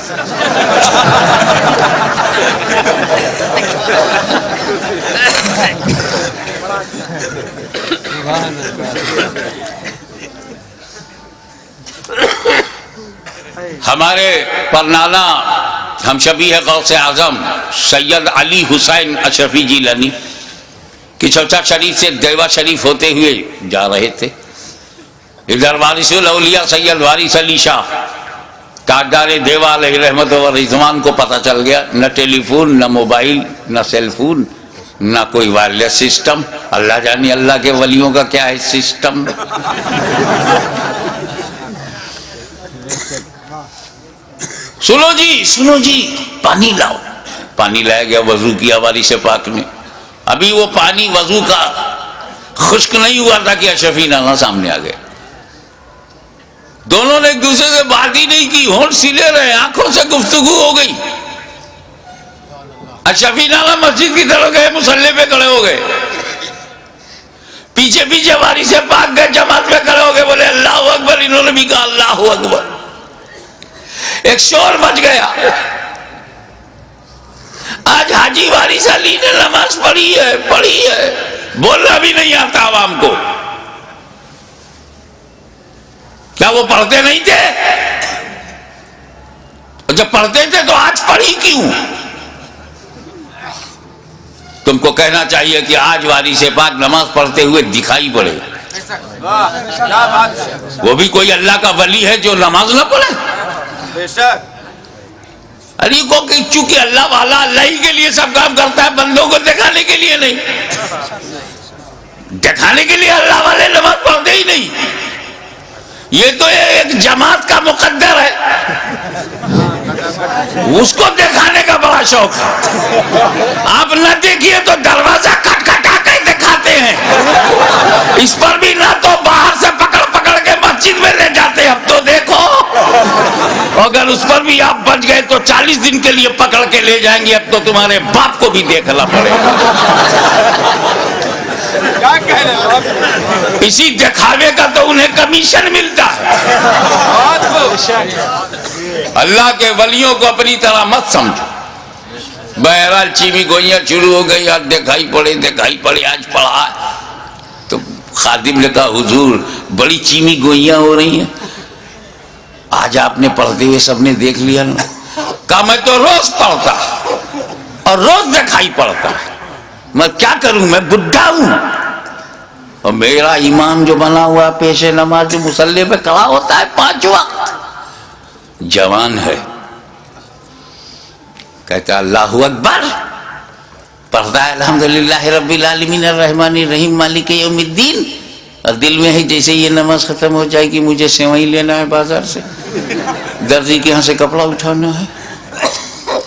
ہمارے پرنانا ہم شبیہ غوث اعظم سید علی حسین اشرفی جیلانی کی چوچا شریف سے دیوا شریف ہوتے ہوئے جا رہے تھے. ادھر وارث الاولیاء سید وارث علی شاہ تاجدار دیوا علیہ رحمت و رضوان کو پتہ چل گیا. نہ ٹیلی فون, نہ موبائل, نہ سیل فون, نہ کوئی وائرلیس سسٹم. اللہ جانے اللہ کے ولیوں کا کیا ہے سسٹم. سنو جی پانی لاؤ. پانی لایا گیا, وضو کیا وارث پاک نے. ابھی وہ پانی وضو کا خشک نہیں ہوا تھا کہ اشرفی نانا سامنے آ گئے. دونوں نے ایک دوسرے سے بات ہی نہیں کی, ہونٹ سلے رہے, آنکھوں سے گفتگو ہو گئی. اشرفی نانا مسجد کی طرف گئے, مصلی پہ کھڑے ہو گئے. پیچھے پیچھے وارث پاک گئے, جماعت پہ کھڑے ہو گئے, بولے اللہ اکبر. انہوں نے بھی کہا اللہ اکبر. ایک شور مچ گیا. آج حاجی وارث علی نے نماز پڑھی ہے, بولنا بھی نہیں آتا عوام کو. کیا وہ پڑھتے نہیں تھے؟ جب پڑھتے تھے تو آج پڑھی کیوں؟ تم کو کہنا چاہیے کہ آج وارث پاک نماز پڑھتے ہوئے دکھائی پڑے. وہ بھی کوئی اللہ کا ولی ہے جو نماز نہ پڑھے. علی کو کہ چونکہ اللہ والا اللہ ہی کے لیے سب کام کرتا ہے, بندوں کو دکھانے کے لیے نہیں. دکھانے کے لیے اللہ والے نماز پڑھتے ہی نہیں. یہ تو ایک جماعت کا مقدر ہے, اس کو دکھانے کا بڑا شوق ہے. آپ نہ دیکھیے تو دروازہ کٹ کٹا کے دکھاتے ہیں. اس پر بھی نہ تو باہر سے پکڑ پکڑ کے مسجد میں لے جاتے ہیں. اب تو دیکھو, اگر اس پر بھی آپ بچ گئے تو 40 دن کے لیے پکڑ کے لے جائیں گے. اب تو تمہارے باپ کو بھی دیکھنا پڑے گا. اسی دکھاوے کا تو انہیں کمیشن ملتا ہے. اللہ کے ولیوں کو اپنی طرح مت سمجھو. بہرحال چیمی گوئیاں شروع ہو گئی, آج دکھائی پڑے, آج پڑھا. تو خادم نے کہا حضور بڑی چیمی گوئیاں ہو رہی ہیں, آج آپ نے پڑھتے ہوئے سب نے دیکھ لیا نا. کہا میں تو روز پڑھتا اور روز دکھائی پڑتا, میں کیا کروں, میں بڈھا ہوں. اور میرا امام جو بنا ہوا پیش نماز جو مصلی پہ کھڑا ہوتا ہے 5 وقت، جوان ہے، کہتا ہے اللہ اکبر، پڑھتا ہے الحمدللہ رب العالمین الرحمن الرحیم مالک یوم الدین، اور دل میں ہے جیسے یہ نماز ختم ہو جائے گی مجھے سیوئی لینا ہے بازار سے، درزی کے ہاں سے کپڑا اٹھانا ہے،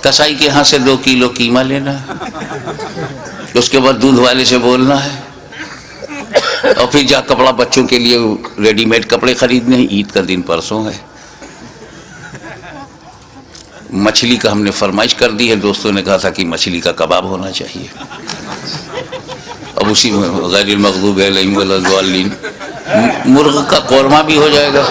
کسائی کے ہاں سے 2 کلو قیمہ لینا ہے، اس کے بعد دودھ والے سے بولنا ہے، اور پھر جا کپڑا بچوں کے لیے ریڈی میڈ کپڑے خریدنے ہیں، عید کا دن پرسوں ہے، مچھلی کا ہم نے فرمائش کر دی ہے، دوستوں نے کہا تھا کہ مچھلی کا کباب ہونا چاہیے، اب اسی میں غیر المغضوب علیہم ولا الضالین مرغ کا قورمہ بھی ہو جائے گا،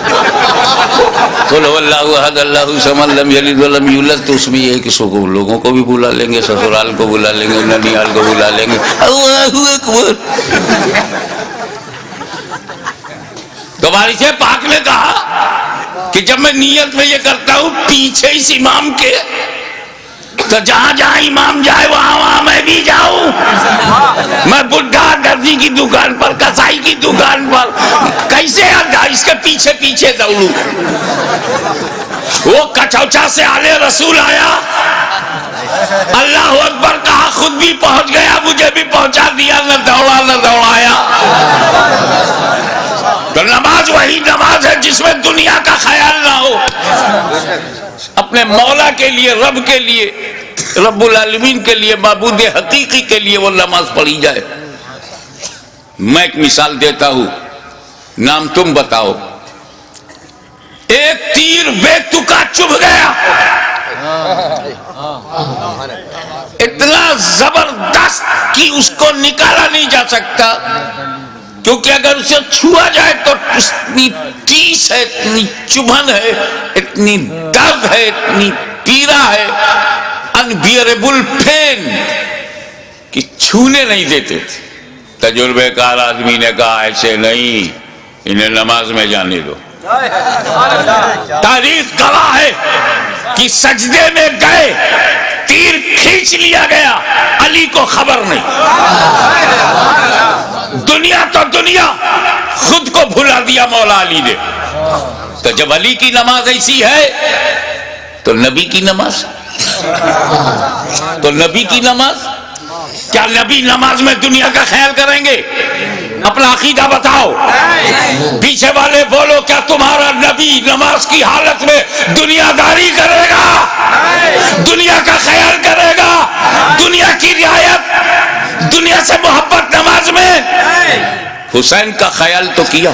قل هو اللہ احد اللہ الصمد لم یلد ولم یولد، تو اس میں یہ ہے کہ لوگوں کو بھی بلا لیں گے، سسرال کو بلا لیں گے، ننیال کو بلا لیں گے، اللہ اکبر۔ تو وارث پاک نے کہا کہ جب میں نیت میں یہ کرتا ہوں پیچھے اس امام کے، تو جہاں جہاں امام جائے وہاں وہاں میں بھی جاؤں، میں بڈھا درزی کی دکان پر، کسائی کی دکان پر، کیسے اس کے پیچھے پیچھے دوڑوں؟ وہ کچوچا سے آلے رسول آیا، اللہ اکبر کہا، خود بھی پہنچ گیا، مجھے بھی پہنچا دیا، نہ دوڑا نہ دوڑایا۔ تو نماز وہی نماز ہے جس میں دنیا کا خیال نہ ہو، اپنے مولا کے لیے، رب کے لیے، رب العالمین کے لیے، معبود حقیقی کے لیے وہ نماز پڑھی جائے۔ میں ایک مثال دیتا ہوں، نام تم بتاؤ۔ ایک تیر بے تکا چبھ گیا، اتنا زبردست کہ اس کو نکالا نہیں جا سکتا، کیونکہ اگر اسے چھوا جائے تو اتنی ٹیس ہے، اتنی چبھن ہے، اتنی درد ہے، اتنی پیرا ہے، انبیئربل پین، کہ چھونے نہیں دیتے تھے۔ تجربے کار آدمی نے کہا ایسے نہیں، انہیں نماز میں جانے دو۔ تاریخ گواہ ہے کہ سجدے میں گئے، تیر کھینچ لیا گیا، علی کو خبر نہیں۔ دنیا تو دنیا، خود کو بھلا دیا مولا علی نے۔ تو جب علی کی نماز ایسی ہے تو نبی کی نماز، تو نبی کی نماز، کیا نبی نماز میں دنیا کا خیال کریں گے؟ اپنا عقیدہ بتاؤ، پیچھے والے بولو، کیا تمہارا نبی نماز کی حالت میں دنیا داری کرے گا، دنیا کا خیال کرے گا، دنیا کی رعایت، دنیا سے محبت نماز میں؟ حسین کا خیال تو کیا،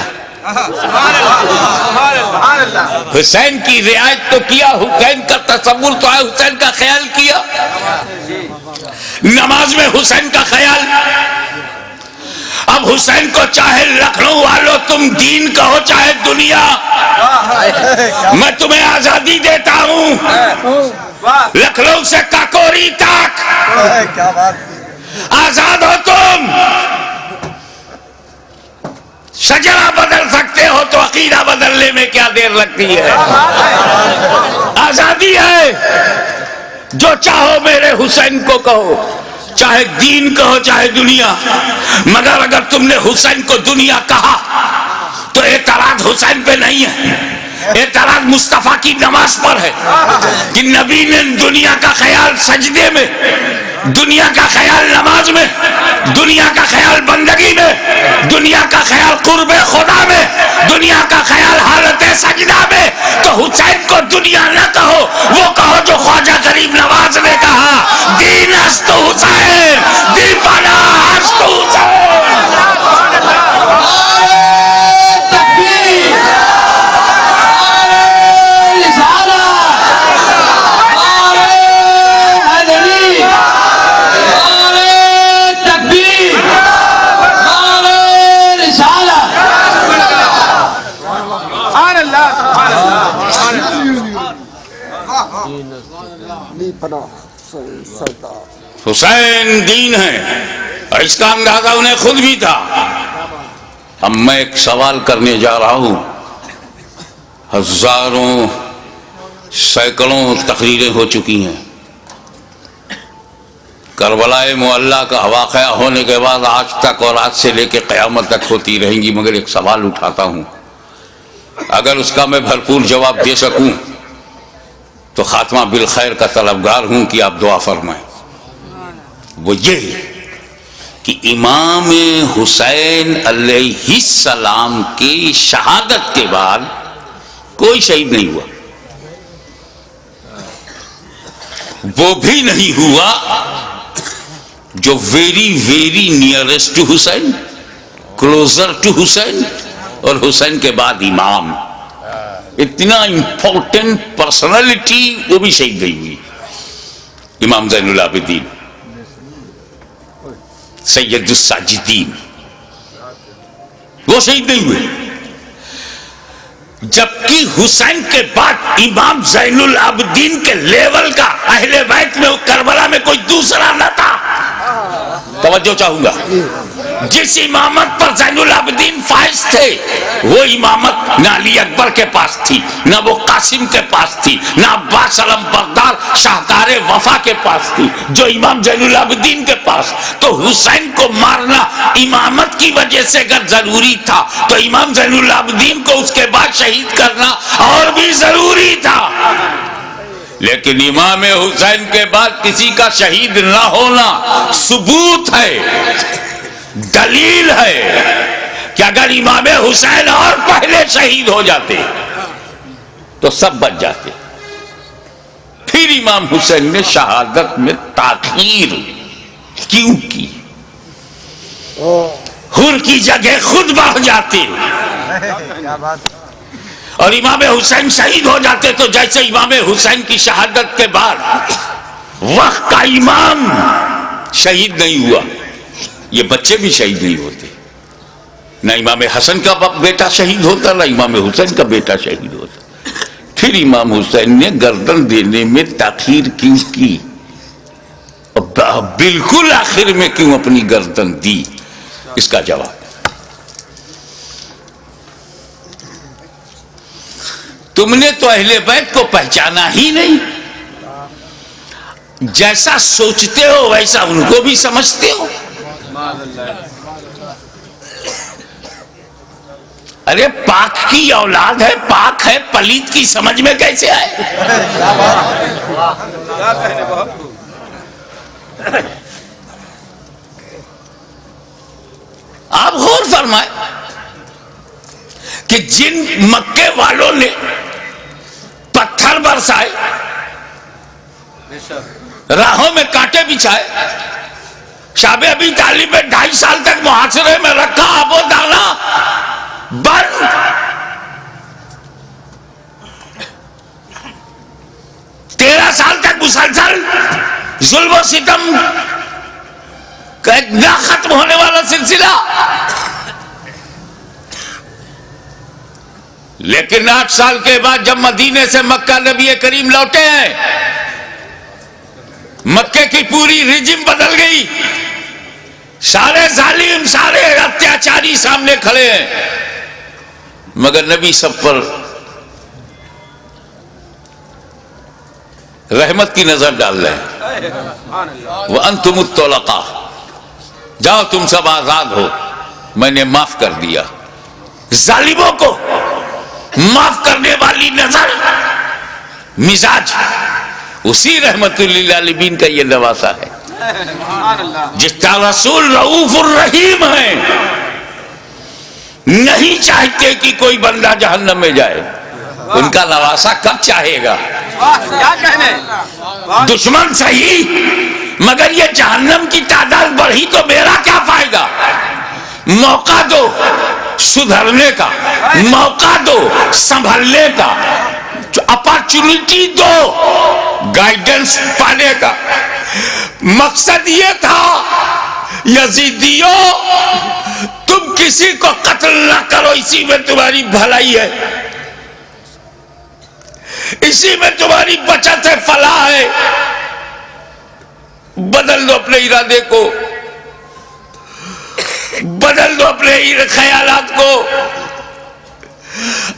حسین کی رعایت تو کیا، حسین کا تصور تو ہے، حسین کا خیال کیا، نماز میں حسین کا خیال۔ اب حسین کو چاہے لکھنؤ والوں تم دین کہو چاہے دنیا، میں تمہیں آزادی دیتا ہوں، لکھنؤ سے کاکوری تک آزاد ہو تم، شجرہ بدل سکتے ہو تو عقیدہ بدلنے میں کیا دیر لگتی ہے؟ آزادی ہے، جو چاہو میرے حسین کو کہو، چاہے دین کہو چاہے دنیا، مگر اگر تم نے حسین کو دنیا کہا تو اعتراض حسین پہ نہیں ہے، اعتراض مصطفیٰ کی نماز پر ہے کہ نبی نے دنیا کا خیال سجدے میں، دنیا کا خیال نماز میں، دنیا کا خیال بندگی میں، دنیا کا خیال قرب خدا میں، دنیا کا خیال حالت سجدہ میں، تو حسین کو دنیا نہ کہو، وہ کہو جو خواجہ غریب نواز نے کہا، دین است حسین، دیپانا است حسین۔ حسین دین ہے، اور اس کا اندازہ انہیں خود بھی تھا۔ اب میں ایک سوال کرنے جا رہا ہوں، ہزاروں سینکڑوں تقریریں ہو چکی ہیں، کربلا معلیٰ کا واقعہ ہونے کے بعد آج تک اور آج سے لے کے قیامت تک ہوتی رہیں گی، مگر ایک سوال اٹھاتا ہوں، اگر اس کا میں بھرپور جواب دے سکوں تو خاتمہ بالخیر کا طلبگار ہوں کہ آپ دعا فرمائیں۔ وہ یہ کہ امام حسین علیہ السلام کی شہادت کے بعد کوئی شہید نہیں ہوا، وہ بھی نہیں ہوا جو very very nearest to Hussain, closer to Hussain, اور حسین کے بعد امام، اتنا امپورٹنٹ پرسنالٹی وہ بھی شہید نہیں ہوئی۔ امام زین العابدین، سید الساجدین، وہ شہید نہیں ہوئے، جبکہ حسین کے بعد امام زین العابدین کے لیول کا اہل بیت میں کربلا میں کوئی دوسرا نہ تھا۔ توجہ چاہوں گا، جس امامت پر زین العابدین فائز تھے وہ امامت نہ علی اکبر کے پاس تھی، نہ وہ قاسم کے پاس تھی، نہ عباس علم بردار شاہکار وفا کے پاس تھی، جو امام زین العابدین کے پاس۔ تو حسین کو مارنا امامت کی وجہ سے اگر ضروری تھا تو امام زین العابدین کو اس کے بعد شہید کرنا اور بھی ضروری تھا۔ لیکن امام حسین کے بعد کسی کا شہید نہ ہونا ثبوت ہے، دلیل ہے کہ اگر امام حسین اور پہلے شہید ہو جاتے تو سب بچ جاتے۔ پھر امام حسین نے شہادت میں تاخیر کیوں کی؟ حر کی جگہ خود بڑھ جاتے اور امام حسین شہید ہو جاتے تو جیسے امام حسین کی شہادت کے بعد وقت کا امام شہید نہیں ہوا، یہ بچے بھی شہید نہیں ہوتے، نہ امام حسن کا بیٹا شہید ہوتا نہ امام حسین کا بیٹا شہید ہوتا۔ پھر امام حسین نے گردن دینے میں تاخیر کیوں کی؟ بالکل آخر میں کیوں اپنی گردن دی؟ اس کا جواب تم نے تو اہل بیت کو پہچانا ہی نہیں، جیسا سوچتے ہو ویسا ان کو بھی سمجھتے ہو۔ ارے پاک کی اولاد ہے، پاک ہے، پلیت کی سمجھ میں کیسے آئے؟ آپ غور فرمائیں کہ جن مکے والوں نے پتھر برسائے، راہوں میں کانٹے بچھائے، شاب ابی طالب میں 2.5 سال تک محاصرے میں رکھا، آب و دانا بند، 13 سال تک مسلسل ظلم و ستم کا ایک نہ ختم ہونے والا سلسلہ۔ لیکن 8 سال کے بعد جب مدینے سے مکہ نبی کریم لوٹے ہیں، مکے کی پوری رجم بدل گئی، سارے ظالم، سارے اتیاچاری سامنے کھڑے ہیں، مگر نبی سب پر رحمت کی نظر ڈال رہے ہیں۔ وَأَنْتُمُ الطُّلَقَاءُ، جاؤ تم سب آزاد ہو، میں نے معاف کر دیا۔ ظالموں کو معاف کرنے والی نظر، مزاج، اسی رحمت للعالمین کا یہ نواسا ہے، جس کا رسول رؤوف الرحیم ہے، نہیں چاہتے کہ کوئی بندہ جہنم میں جائے، ان کا نواسا کب چاہے گا؟ کیا کہنے؟ دشمن صحیح، مگر یہ جہنم کی تعداد بڑھی تو میرا کیا فائدہ؟ موقع دو سدھرنے کا، موقع دو سنبھلنے کا، اپارچونٹی دو گائیڈنس پانے کا۔ مقصد یہ تھا یزیدیوں تم کسی کو قتل نہ کرو، اسی میں تمہاری بھلائی ہے، اسی میں تمہاری بچت ہے، فلاح ہے۔ بدل دو اپنے ارادے کو، بدل دو اپنے خیالات کو،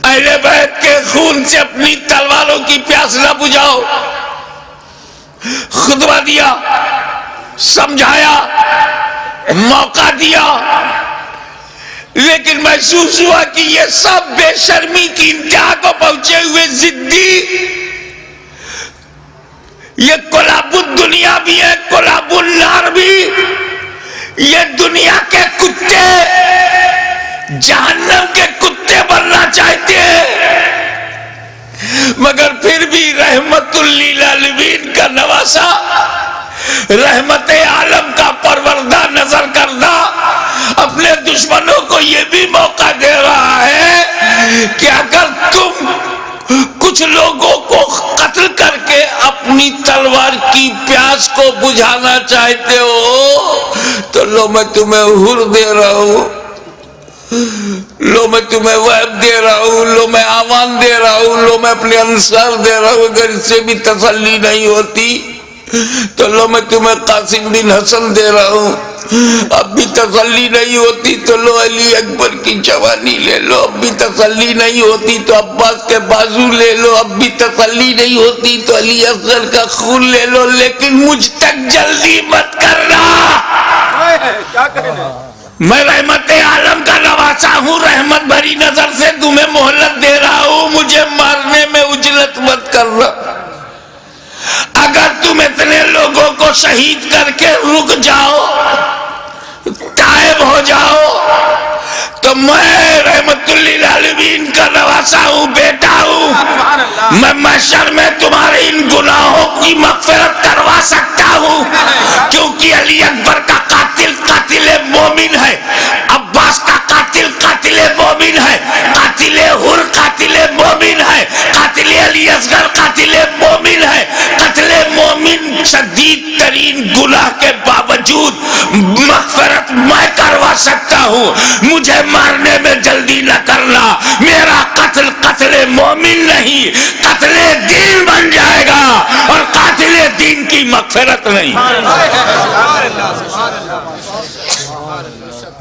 اہل بیت کے خون سے اپنی تلواروں کی پیاس نہ بجھاؤ۔ خطبہ دیا، سمجھایا، موقع دیا، لیکن محسوس ہوا کہ یہ سب بے شرمی کی انتہا کو پہنچے ہوئے ضدی، یہ کلاب الدنیا بھی ہے، کلاب النار بھی، یہ دنیا کے کتے جہنم کے کتے بننا چاہتے ہیں، مگر پھر بھی رحمت للعالمین کا نواسا، رحمت عالم کا پروردہ نظر کردہ اپنے دشمنوں کو یہ بھی موقع دے رہا ہے کہ اگر تم کچھ لوگوں کو قتل کر کے اپنی تلوار کی پیاس کو بجھانا چاہتے ہو تو لو میں تمہیں حر دے رہا ہوں، لو میں تمہیں وہب دے رہا ہوں، لو میں آمان دے رہا ہوں، لو میں اپنے انصار دے رہا ہوں۔ اگر اس سے بھی تسلی نہیں ہوتی تو لو میں تمہیں قاسم بن حسن دے رہا ہوں، اب بھی تسلی نہیں ہوتی تو لو علی اکبر کی جوانی لے لو، اب بھی تسلی نہیں ہوتی تو عباس کے بازو لے لو، اب بھی تسلی نہیں ہوتی تو علی اصغر کا خون لے لو، لیکن مجھ تک جلدی مت کرنا۔ کیا کہنے؟ میں رحمت عالم کا نواسا ہوں، رحمت بھری نظر سے تمہیں مہلت دے رہا ہوں، مجھے مارنے میں اجلت مت کرنا۔ اگر تم اتنے لوگوں کو شہید کر کے رک جاؤ، تائب ہو جاؤ، تو میں رحمت للعالمین کا نواسا ہوں، بیٹا ہوں، میں محشر میں تمہارے ان گناہوں کی مغفرت کروا سکتا ہوں، کیونکہ علی اکبر کا قاتل قاتل مومن ہے، عباس کا قاتل قاتل مومن ہے، قاتل حر قاتل مومن ہے، قاتل علی اصغر قاتل مومن ہے۔ قتل مومن شدید ترین گناہ کے باوجود مغفرت میں کروا سکتا ہوں، مجھے مارنے میں جلدی نہ کرنا، میرا قتل قتل مومن نہیں قتل دین بن جائے گا، اور قاتل دین کی مغفرت نہیں۔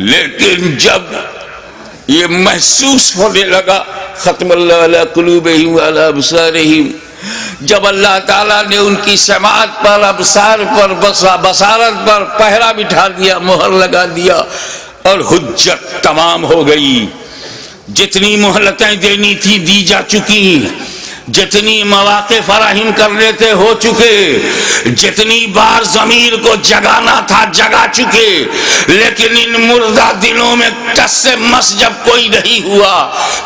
لیکن جب یہ محسوس ہونے لگا، ختم اللہ علی قلوبہم وعلی ابصارہم، جب اللہ تعالیٰ نے ان کی سماعت پر، ابصار پر، بصارت پر پہرا بٹھا دیا، مہر لگا دیا، اور حجت تمام ہو گئی، جتنی مہلتیں دینی تھی دی جا چکی، جتنی مواقع فراہم کرنے تھے ہو چکے، جتنی بار ضمیر کو جگانا تھا جگا چکے، لیکن ان مردہ دلوں میں ٹس سے مس جب کوئی نہیں ہوا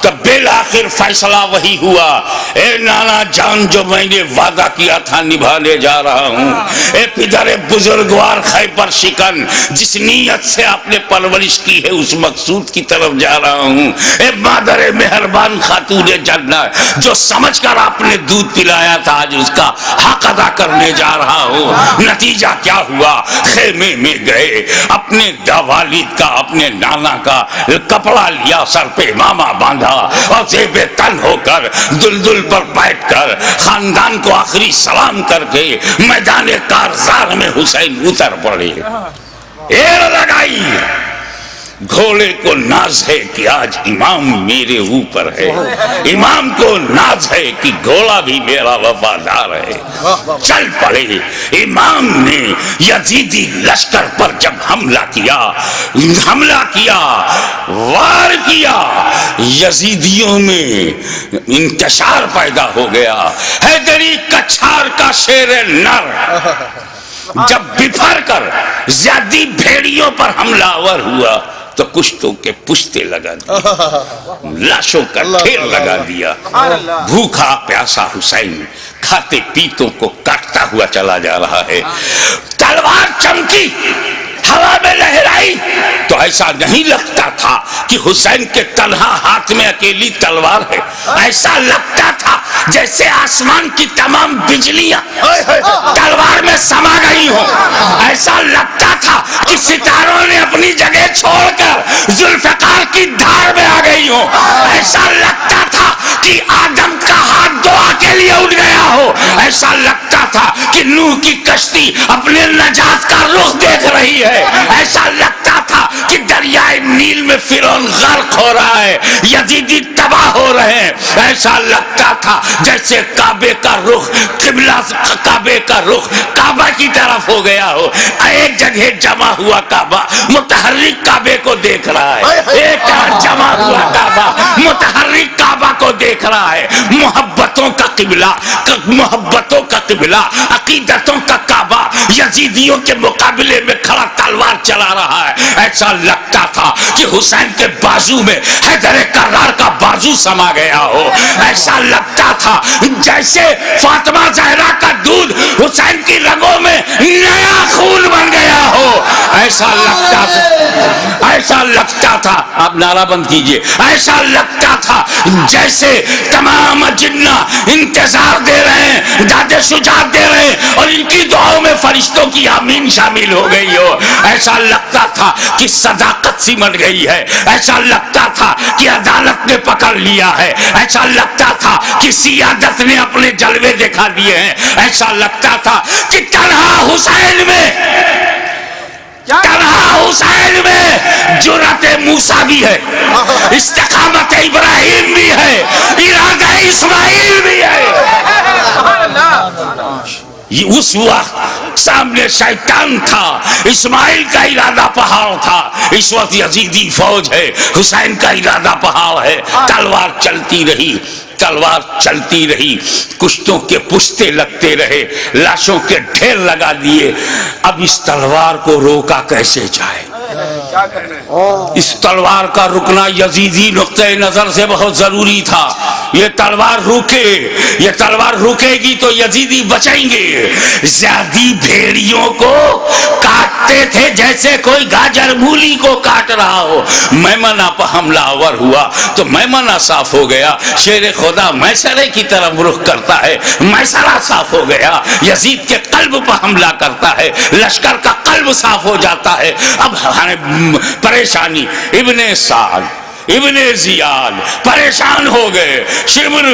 تب بالآخر فیصلہ وہی ہوا، اے نانا جان جو میں نے وعدہ کیا تھا نبھانے جا رہا ہوں، اے پدر بزرگوار خیبر شکن جس نیت سے آپ نے پرورش کی ہے اس مقصود کی طرف جا رہا ہوں، اے مادر مہربان خاتون جنت جو سمجھ کر آپ نے دودھ پلایا تھا آج اس کا حق ادا کرنے جا رہا ہوں۔ نتیجہ کیا ہوا؟ خیمے میں گئے، اپنے والد کا اپنے نانا کا کپڑا لیا، سر پہ امامہ باندھا، اور زیب تن ہو کر دلدل پر بیٹھ کر خاندان کو آخری سلام کر کے میدان کارزار میں حسین اتر پڑے، ایر لگائی۔ گھوڑے کو ناز ہے کہ آج امام میرے اوپر ہے، امام کو ناز ہے کہ گھوڑا بھی میرا وفادار ہے۔ چل پڑے، امام نے یزیدی لشکر پر جب حملہ کیا، وار کیا، یزیدیوں میں انتشار پیدا ہو گیا۔ حیدری کچھار کا شیر نر جب بفر کر زیادی بھیڑیوں پر حملہ آور ہوا تو کشتوں کے پشتے لگا دیا، لاشوں کا ڈھیر لگا دیا۔ بھوکا پیاسا حسین کھاتے پیتوں کو کاٹتا ہوا چلا جا رہا ہے، تلوار چمکی، ہوا میں لہرائی تو ایسا نہیں لگتا تھا کہ حسین کے تنہا ہاتھ میں اکیلی تلوار ہے، ایسا لگتا تھا جیسے آسمان کی تمام بجلیاں تلوار میں سما گئی ہوں، ایسا لگتا تھا کہ ستاروں نے اپنی جگہ چھوڑ کر ذوالفقار کی دھار میں آ گئی ہوں، ایسا لگتا تھا کہ آدم کا ہاتھ دعا کے لیے اٹھ گیا ہو، ایسا لگتا تھا کہ نوح کی کشتی اپنے نجات کا رخ دیکھ رہی ہے، ایسا لگتا تھا کہ دریا دریائے نیل میں فرعون غرق ہو رہا ہے، یزیدی تباہ ہو رہے ہیں، ایسا لگتا تھا جیسے کعبے کا رخ قبلہ، کعبے کا رخ کعبہ کی طرف ہو گیا ہو، ایک جگہ جمع ہوا کعبہ متحرک کعبے کو دیکھ رہا ہے، ایک جمع ہوا کعبہ متحرک کعبہ کو دیکھ رہا ہے، محبتوں کا قبلہ، محبتوں کا قبلہ، عقیدتوں کا کعبہ یزیدیوں کے مقابلے میں کھڑا تلوار چلا رہا ہے۔ ایسا لگتا تھا کہ حسین کے بازو میں حیدر کرار کا بازو سما گیا ہو، ایسا لگتا تھا جیسے فاطمہ زہرا کا دودھ حسین کی رگوں میں نیا خون بن گیا ہو، ایسا لگتا تھا، ایسا لگتا تھا، آپ نعرہ بند کیجئے، ایسا لگتا تھا جیسے تمام جنہ انتظار دے رہے ہیں، داد شجاعت دے رہے ہیں اور ان کی دعاؤں میں فرشتوں کی آمین شامل ہو گئی ہو، ایسا لگتا تھا کہ صداقت سمٹ گئی ہے، ایسا لگتا تھا کہ عدالت نے پکڑ لیا ہے، ایسا لگتا تھا کہ سیادت نے اپنے جلوے دکھا دیے ہیں، ایسا لگتا تھا کہ تنہا حسین میں، تنہا حسین میں جرأت موسیٰ بھی ہے، استقامت ابراہیم بھی ہے، ارادہ اسماعیل بھی ہے۔ اس وقت سامنے شیطان تھا، اسماعیل کا ارادہ پہاڑ تھا، اس وقت یزیدی فوج ہے، حسین کا ارادہ پہاڑ ہے، تلوار چلتی رہی، تلوار چلتی رہی، کشتوں کے پشتے لگتے رہے، لاشوں کے ڈھیر لگا دیے، اب اس تلوار کو روکا کیسے جائے؟ اس تلوار کا رکنا یزیدی نقطہ نظر سے بہت ضروری تھا، یہ تلوار روکے، یہ تلوار روکے گی تو یزیدی بچیں گے۔ زیادی بھیڑیوں کو کاٹتے تھے جیسے کوئی گاجر مولی کو کاٹ رہا ہو، میمنہ پر حملہ آور ہوا تو میمنہ صاف ہو گیا، شیر خدا میسرے کی طرف رخ کرتا ہے، میسرہ صاف ہو گیا، یزید کے قلب پر حملہ کرتا ہے، لشکر کا قلب صاف ہو جاتا ہے۔ اب پریشانی، ابن سعد، ابن زیاد پریشان ہو گئے، شمر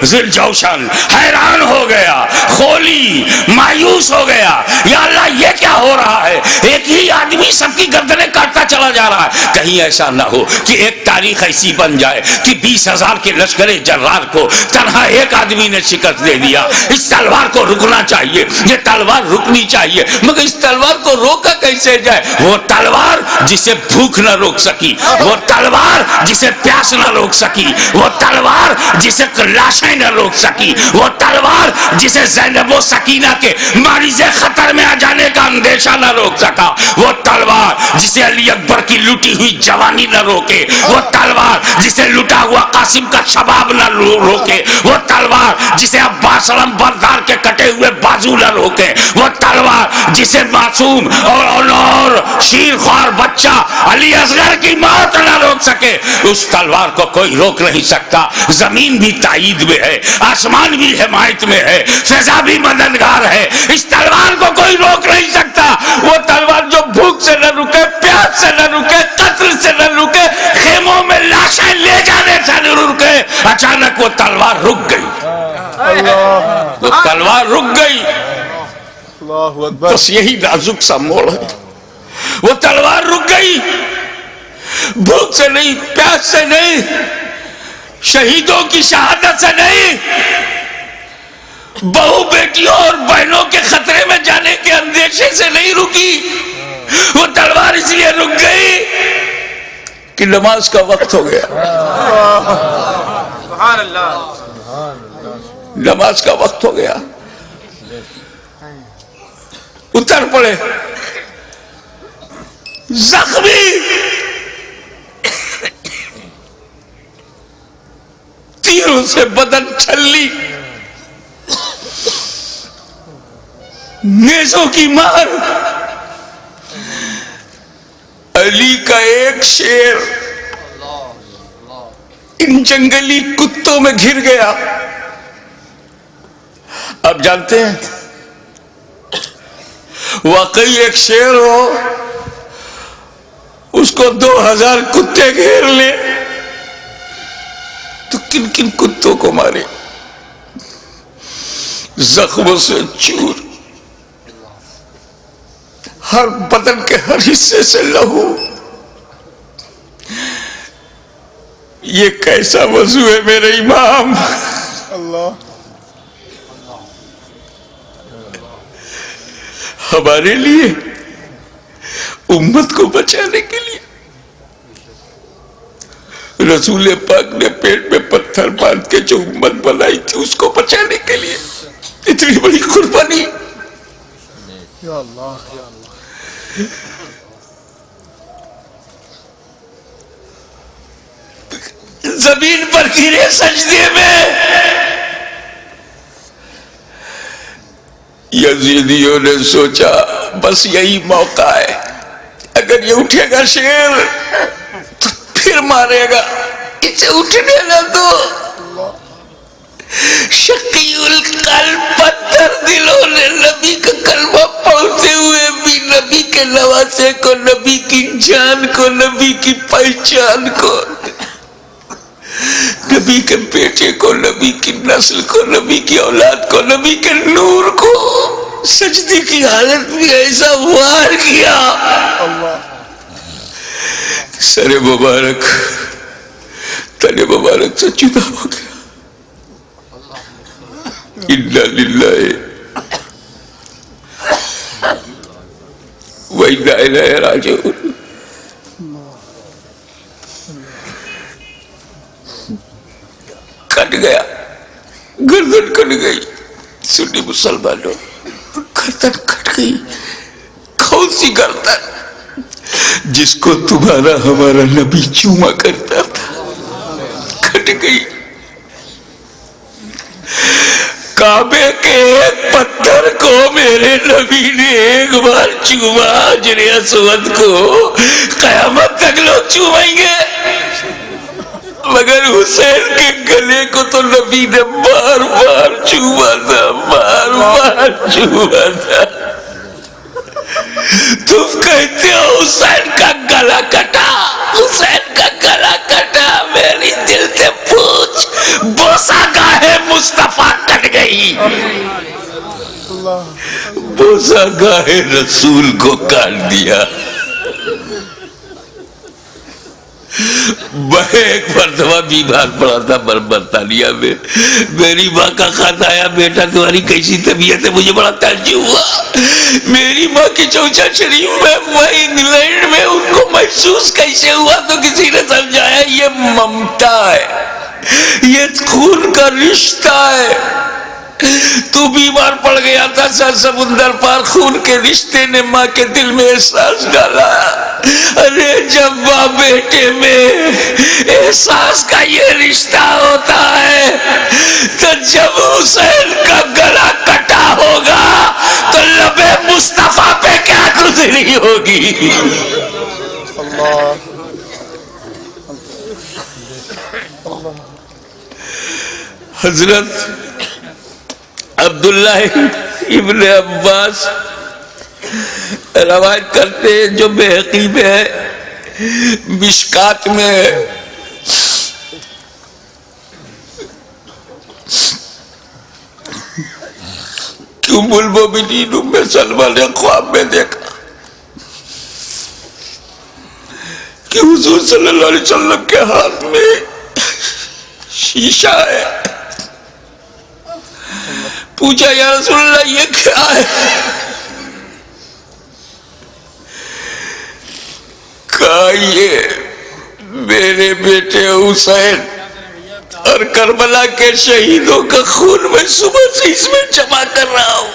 ذوالجوشن حیران ہو گیا، خولی مایوس ہو گیا، یا اللہ یہ کیا ہو رہا ہے؟ ایک ہی آدمی سب کی گردنیں کاٹتا چلا جا رہا ہے، کہیں ایسا نہ ہو کہ ایک تاریخ ایسی بن جائے کہ 20,000 کے لشکر جرار کو تنہا ایک آدمی نے شکست دے دیا۔ اس تلوار کو رکنا چاہیے، یہ تلوار رکنی چاہیے، مگر اس تلوار کو روکا کیسے جائے؟ وہ تلوار جسے بھوک نہ روک سکی، وہ تلوار جسے پیاس نہ روک سکی، وہ تلوار جسے لاشیں نہ روک سکی، وہ تلوار جسے زینب و سکینہ کے مریض خطر میں آ جانے کا اندیشہ نہ روک سکا، وہ تلوار جسے علی اکبر کی لٹی ہوئی جوانی نہ روکے، وہ تلوار جسے لٹا ہوا قاسم کا شباب نہ روکے، وہ تلوار جسے عباس علم بردار کے کٹے ہوئے بازو نہ روکے، وہ تلوار جسے معصوم اور شیر خوار بچہ علی اصغر کی موت نہ روک سکے، اس تلوار کو کوئی روک نہیں سکتا۔ زمین بھی تائید میں ہے، آسمان بھی حمایت میں ہے، فضا بھی مددگار ہے، اس تلوار کو کوئی روک نہیں سکتا۔ وہ تلوار جو بھوک سے نہ رکے، پیاس سے نہ رکے، قتل سے نہ رکے، خیموں میں لاشیں لے جانے سے نہ رکے، اچانک وہ تلوار رک گئی، وہ تلوار رک گئی۔ بس یہی نازک سا موڑ ہے، وہ تلوار رک گئی، بھوک سے نہیں، پیاس سے نہیں، شہیدوں کی شہادت سے نہیں، بہو بیٹیوں اور بہنوں کے خطرے میں جانے کے اندیشے سے نہیں رکی، وہ تلوار اس لیے رک گئی کہ نماز کا وقت ہو گیا، سبحان اللہ، نماز کا وقت ہو گیا، اتر پڑے زخمی، تیروں سے بدن چھلی، نیزوں کی مار، علی کا ایک شیر ان جنگلی کتوں میں گھر گیا۔ آپ جانتے ہیں واقعی ایک شیر ہو، اس کو 2000 کتے گھیر لے تو کن کن کتوں کو مارے، زخموں سے چور، ہر بدن کے ہر حصے سے لہو، یہ کیسا وضو ہے میرے امام؟ اللہ ہمارے لیے، امت کو بچانے کے لیے رسول پاک نے پیٹ میں پتھر باندھ کے جو امت بنائی تھی اس کو بچانے کے لیے اتنی بڑی قربانی. یا اللہ یا اللہ. زمین پر گرے سجدے میں. یزیدیوں نے سوچا بس یہی موقع ہے، اگر یہ اٹھے گا شیر تو پھر مارے گا، اسے اٹھنے نہ دو. شقی القلب پتھر دلوں نے نبی کا کلمہ پڑھتے ہوئے بھی نبی کے نواسے کو، نبی کی جان کو، نبی کی پہچان کو، نبی کے بیٹے کو، نبی کی نسل کو، نبی کی اولاد کو، نبی کے نور کو سجدے کی حالت میں ایسا وار کیا. سر مبارک تن مبارک سے جدا ہو گیا. انا للہ و انا الیہ راجعون. کٹ گیا، گردن کٹ گئی. سنی مسلمانوں، گردن کٹ گئی. کون سی گردن؟ جس کو تمہارا ہمارا نبی چوما کرتا تھا، کٹ گئی. کعبے کے ایک پتھر کو میرے نبی نے ایک بار چوما، حجر اسود کو. قیامت تک لوگ چومیں گے، مگر حسین کے گلے کو تو نبی نے بار بار چوما تھا، بار بار چوما تھا. تم کہتے ہو حسین کا گلا کٹا، حسین کا گلا کٹا. میری دل سے پوچھ، بوسہ گاہ مصطفیٰ کٹ گئی، بوسہ گاہ رسول کو کاٹ دیا. میں ایک مرتبہ بیمار پڑا تھا برطانیہ میں. میری ماں کا خط آیا، بیٹا تمہاری کیسی طبیعت ہے؟ مجھے بڑا تعجب ہوا. میری ماں کی چوچا شریف میں، وہ انگلینڈ میں، ان کو محسوس کیسے ہوا؟ تو کسی نے سمجھایا یہ ممتا ہے، یہ خون کا رشتہ ہے. تو بیمار پڑ گیا تھا، سر سمندر پار خون کے رشتے نے ماں کے دل میں احساس ڈالا. ارے جب ماں بیٹے میں احساس کا یہ رشتہ ہوتا ہے تو جب حسین کا گلا کٹا ہوگا تو لبے مصطفیٰ پہ کیا گزری ہوگی. حضرت عبداللہ ابن عباس روایت کرتے ہیں، جو بحقی میں ہے، مشکات میں ہے، کہ ام المومنین ام سلمہ نے خواب میں دیکھا کہ حضور صلی اللہ علیہ وسلم کے ہاتھ میں شیشہ ہے. پوچھا یا رسول اللہ یہ کیا ہے؟ کہا یہ میرے بیٹے حسین اور کربلا کے شہیدوں کا خون میں صبح سے اس میں جمع کر رہا ہوں.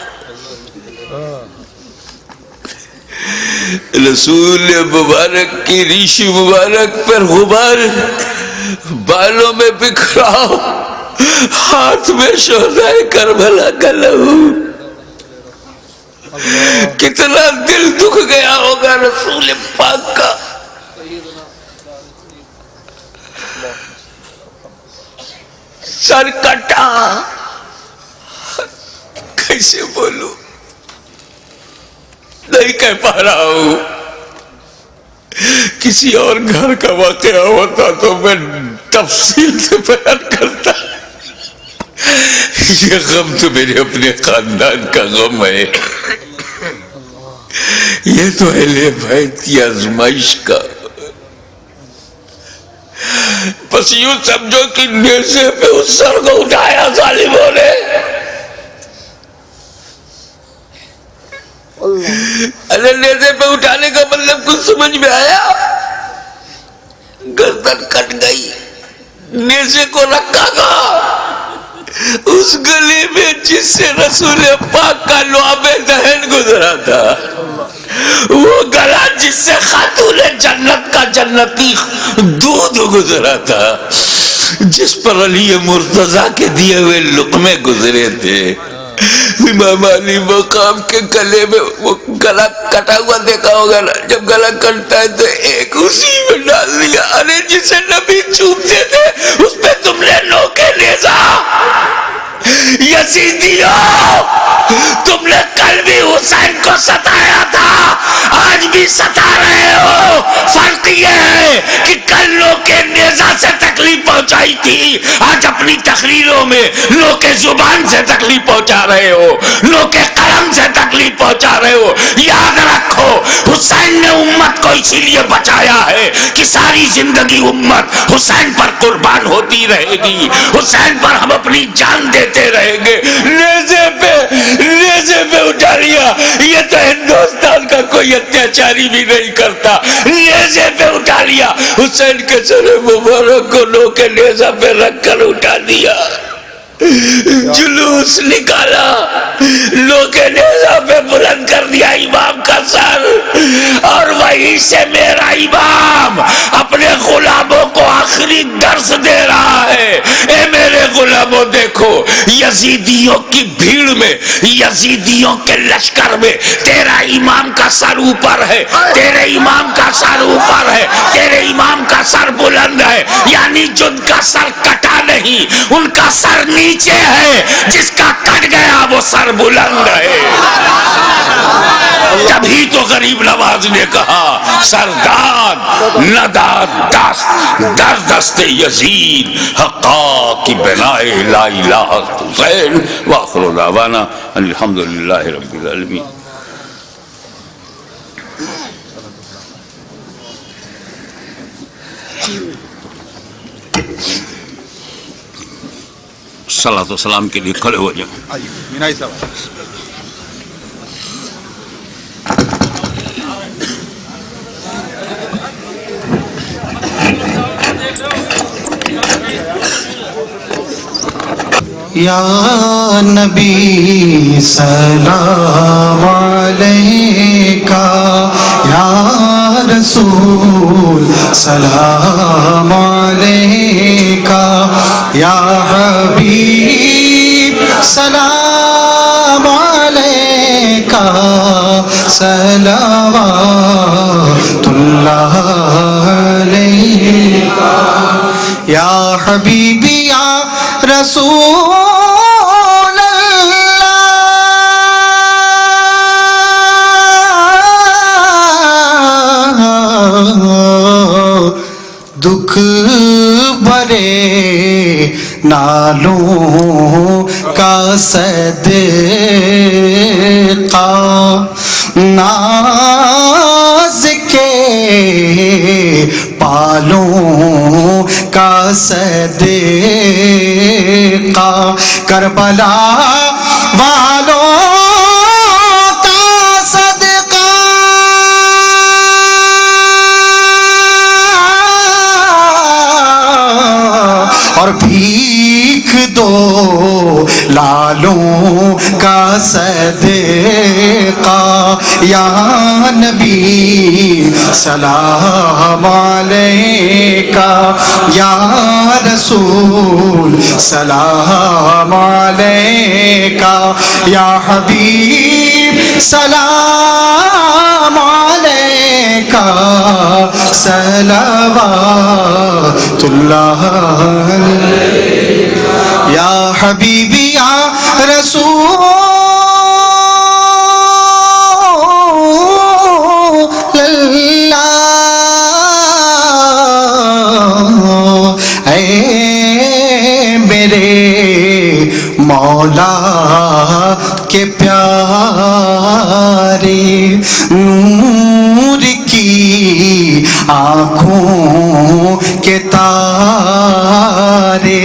رسول مبارک کی ریشی مبارک پر غبار بالوں میں بکھرا، ہاتھ میں شہداء کربلا کا لہو. کتنا دل دکھ گیا ہوگا رسول پاک کا. سر کٹا، کیسے بولوں، نہیں کہہ پا رہا ہوں. کسی اور گھر کا واقعہ ہوتا تو میں تفصیل سے بیان کرتا. یہ غم تو میرے اپنے خاندان کا غم ہے، یہ تو اہل بیت کی آزمائش کا. بس یوں سمجھو کہ نیزے پہ اس سر کو اٹھایا ظالموں نے. ارے نیزے پہ اٹھانے کا مطلب کچھ سمجھ میں آیا؟ گردن کٹ گئی، نیزے کو رکھا گا اس گلے میں جس سے رسول پاک کا لعاب دہن گزرا تھا، وہ گلا جس سے خاتون جنت کا جنتی دودھ گزرا تھا، جس پر علی مرتضیٰ کے دیے ہوئے لقمے گزرے تھے. امام علی مقام کے گلے میں وہ گلا کٹا ہوا دیکھا ہوگا نا، جب گلا کٹتا ہے تو ایک اسی میں ڈال دیا. ارے جسے نبی چومتے تھے اس پہ تم نے نوکے نیزا. یزیدیوں، تم نے کل بھی حسین کو ستایا تھا، آج بھی ستا رہے ہو. فرق یہ ہے کہ کل نوکے نیزا سے تکلیف پہنچائی تھی، آج اپنی تقریروں میں نوکے زبان سے تکلیف پہنچا رہے ہو، نوکے قلم سے تکلیف پہنچا رہے ہو. یاد رکھو حسین نے امت کو اسی لیے بچایا ہے کہ ساری زندگی امت حسین پر قربان ہوتی رہے گی، حسین پر ہم اپنی جان دیتے رہیں گے. نیزے پہ اٹھا لیا، یہ تو ہندوستان کا کوئی اتیاچاری بھی نہیں کرتا. نیزے پہ اٹھا لیا، حسین کے سر مبارک کو نوکے نیزہ پہ رکھ کر اٹھا دیا. جلوس نکالا، نوکے نیزہ پہ بلند کر دیا امام کا سر، اور وہیں سے میرا امام اپنے غلاموں کو آخری درس دے رہا ہے. اے میرے غلاموں، دیکھو یزیدیوں کی بھیڑ میں، یزیدیوں کے لشکر میں تیرا امام کا سر اوپر ہے، تیرے امام کا سر اوپر ہے، تیرے امام کا سر بلند ہے. یعنی جن کا سر کٹا نہیں، ان کا سر نیچے ہے، جس کا کٹ گیا وہ سر بلند ہے. تبھی تو غریب نواز نے کہا سرداد نداد در دست یزید حقا کی بنائے لا الہ حسین. وآخر دعوانا الحمدللہ رب العالمین. صلاۃ و سلام کے لیے کھڑے ہو جائیں. مینائی صاحب. یا نبی سلام علیکہ، یا رسول سلام علیکہ، یا حبیب سلام علیکہ، صلوات اللہ علیکہ، یا حبیبی یا رسول اللہ. دکھ برے نالوں کا صدقہ، ناز کے پالوں کا صدقہ، کربلا والوں کا صدقہ، اور بھیک دو لالوں کا صدقہ. یا نبی سلام علیکہ، یا رسول سلام علیکہ، یا حبیب سلام علیکہ، صلوات اللہ علیکہ، یا حبیبی یا رسول اللہ. اے میرے مولا کے پیارے، نور کی آنکھوں کے تارے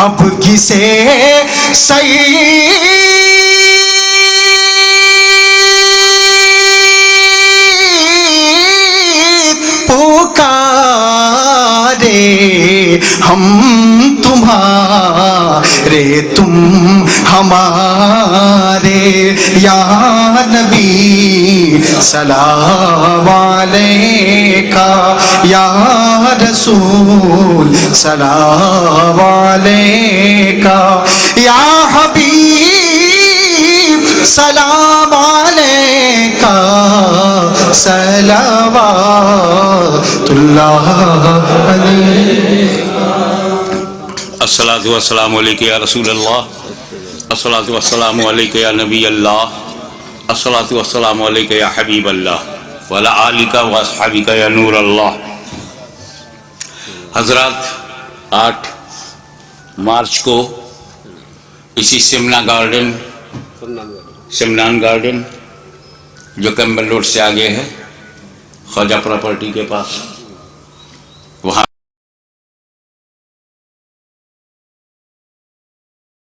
اب کسے سعید پکارے ہم تمہارے تم ہمارے یا نبی سلام علیکہ یا رسول سلام علیکہ یا حبیب سلام علیکہ صلوات اللہ علیہ الصلاۃ والسلام علیکہ یا رسول اللہ، الصلاۃ والسلام علیکہ یا نبی اللہ، الصلاۃ والسلام علیکہ یا حبیب اللہ وعلی آلکہ واصحابکہ یا نور اللہ۔ حضرات، 8 مارچ کو اسی سمنان گارڈن جو کیمبل روڈ سے آگے ہے، خواجہ پراپرٹی کے پاس،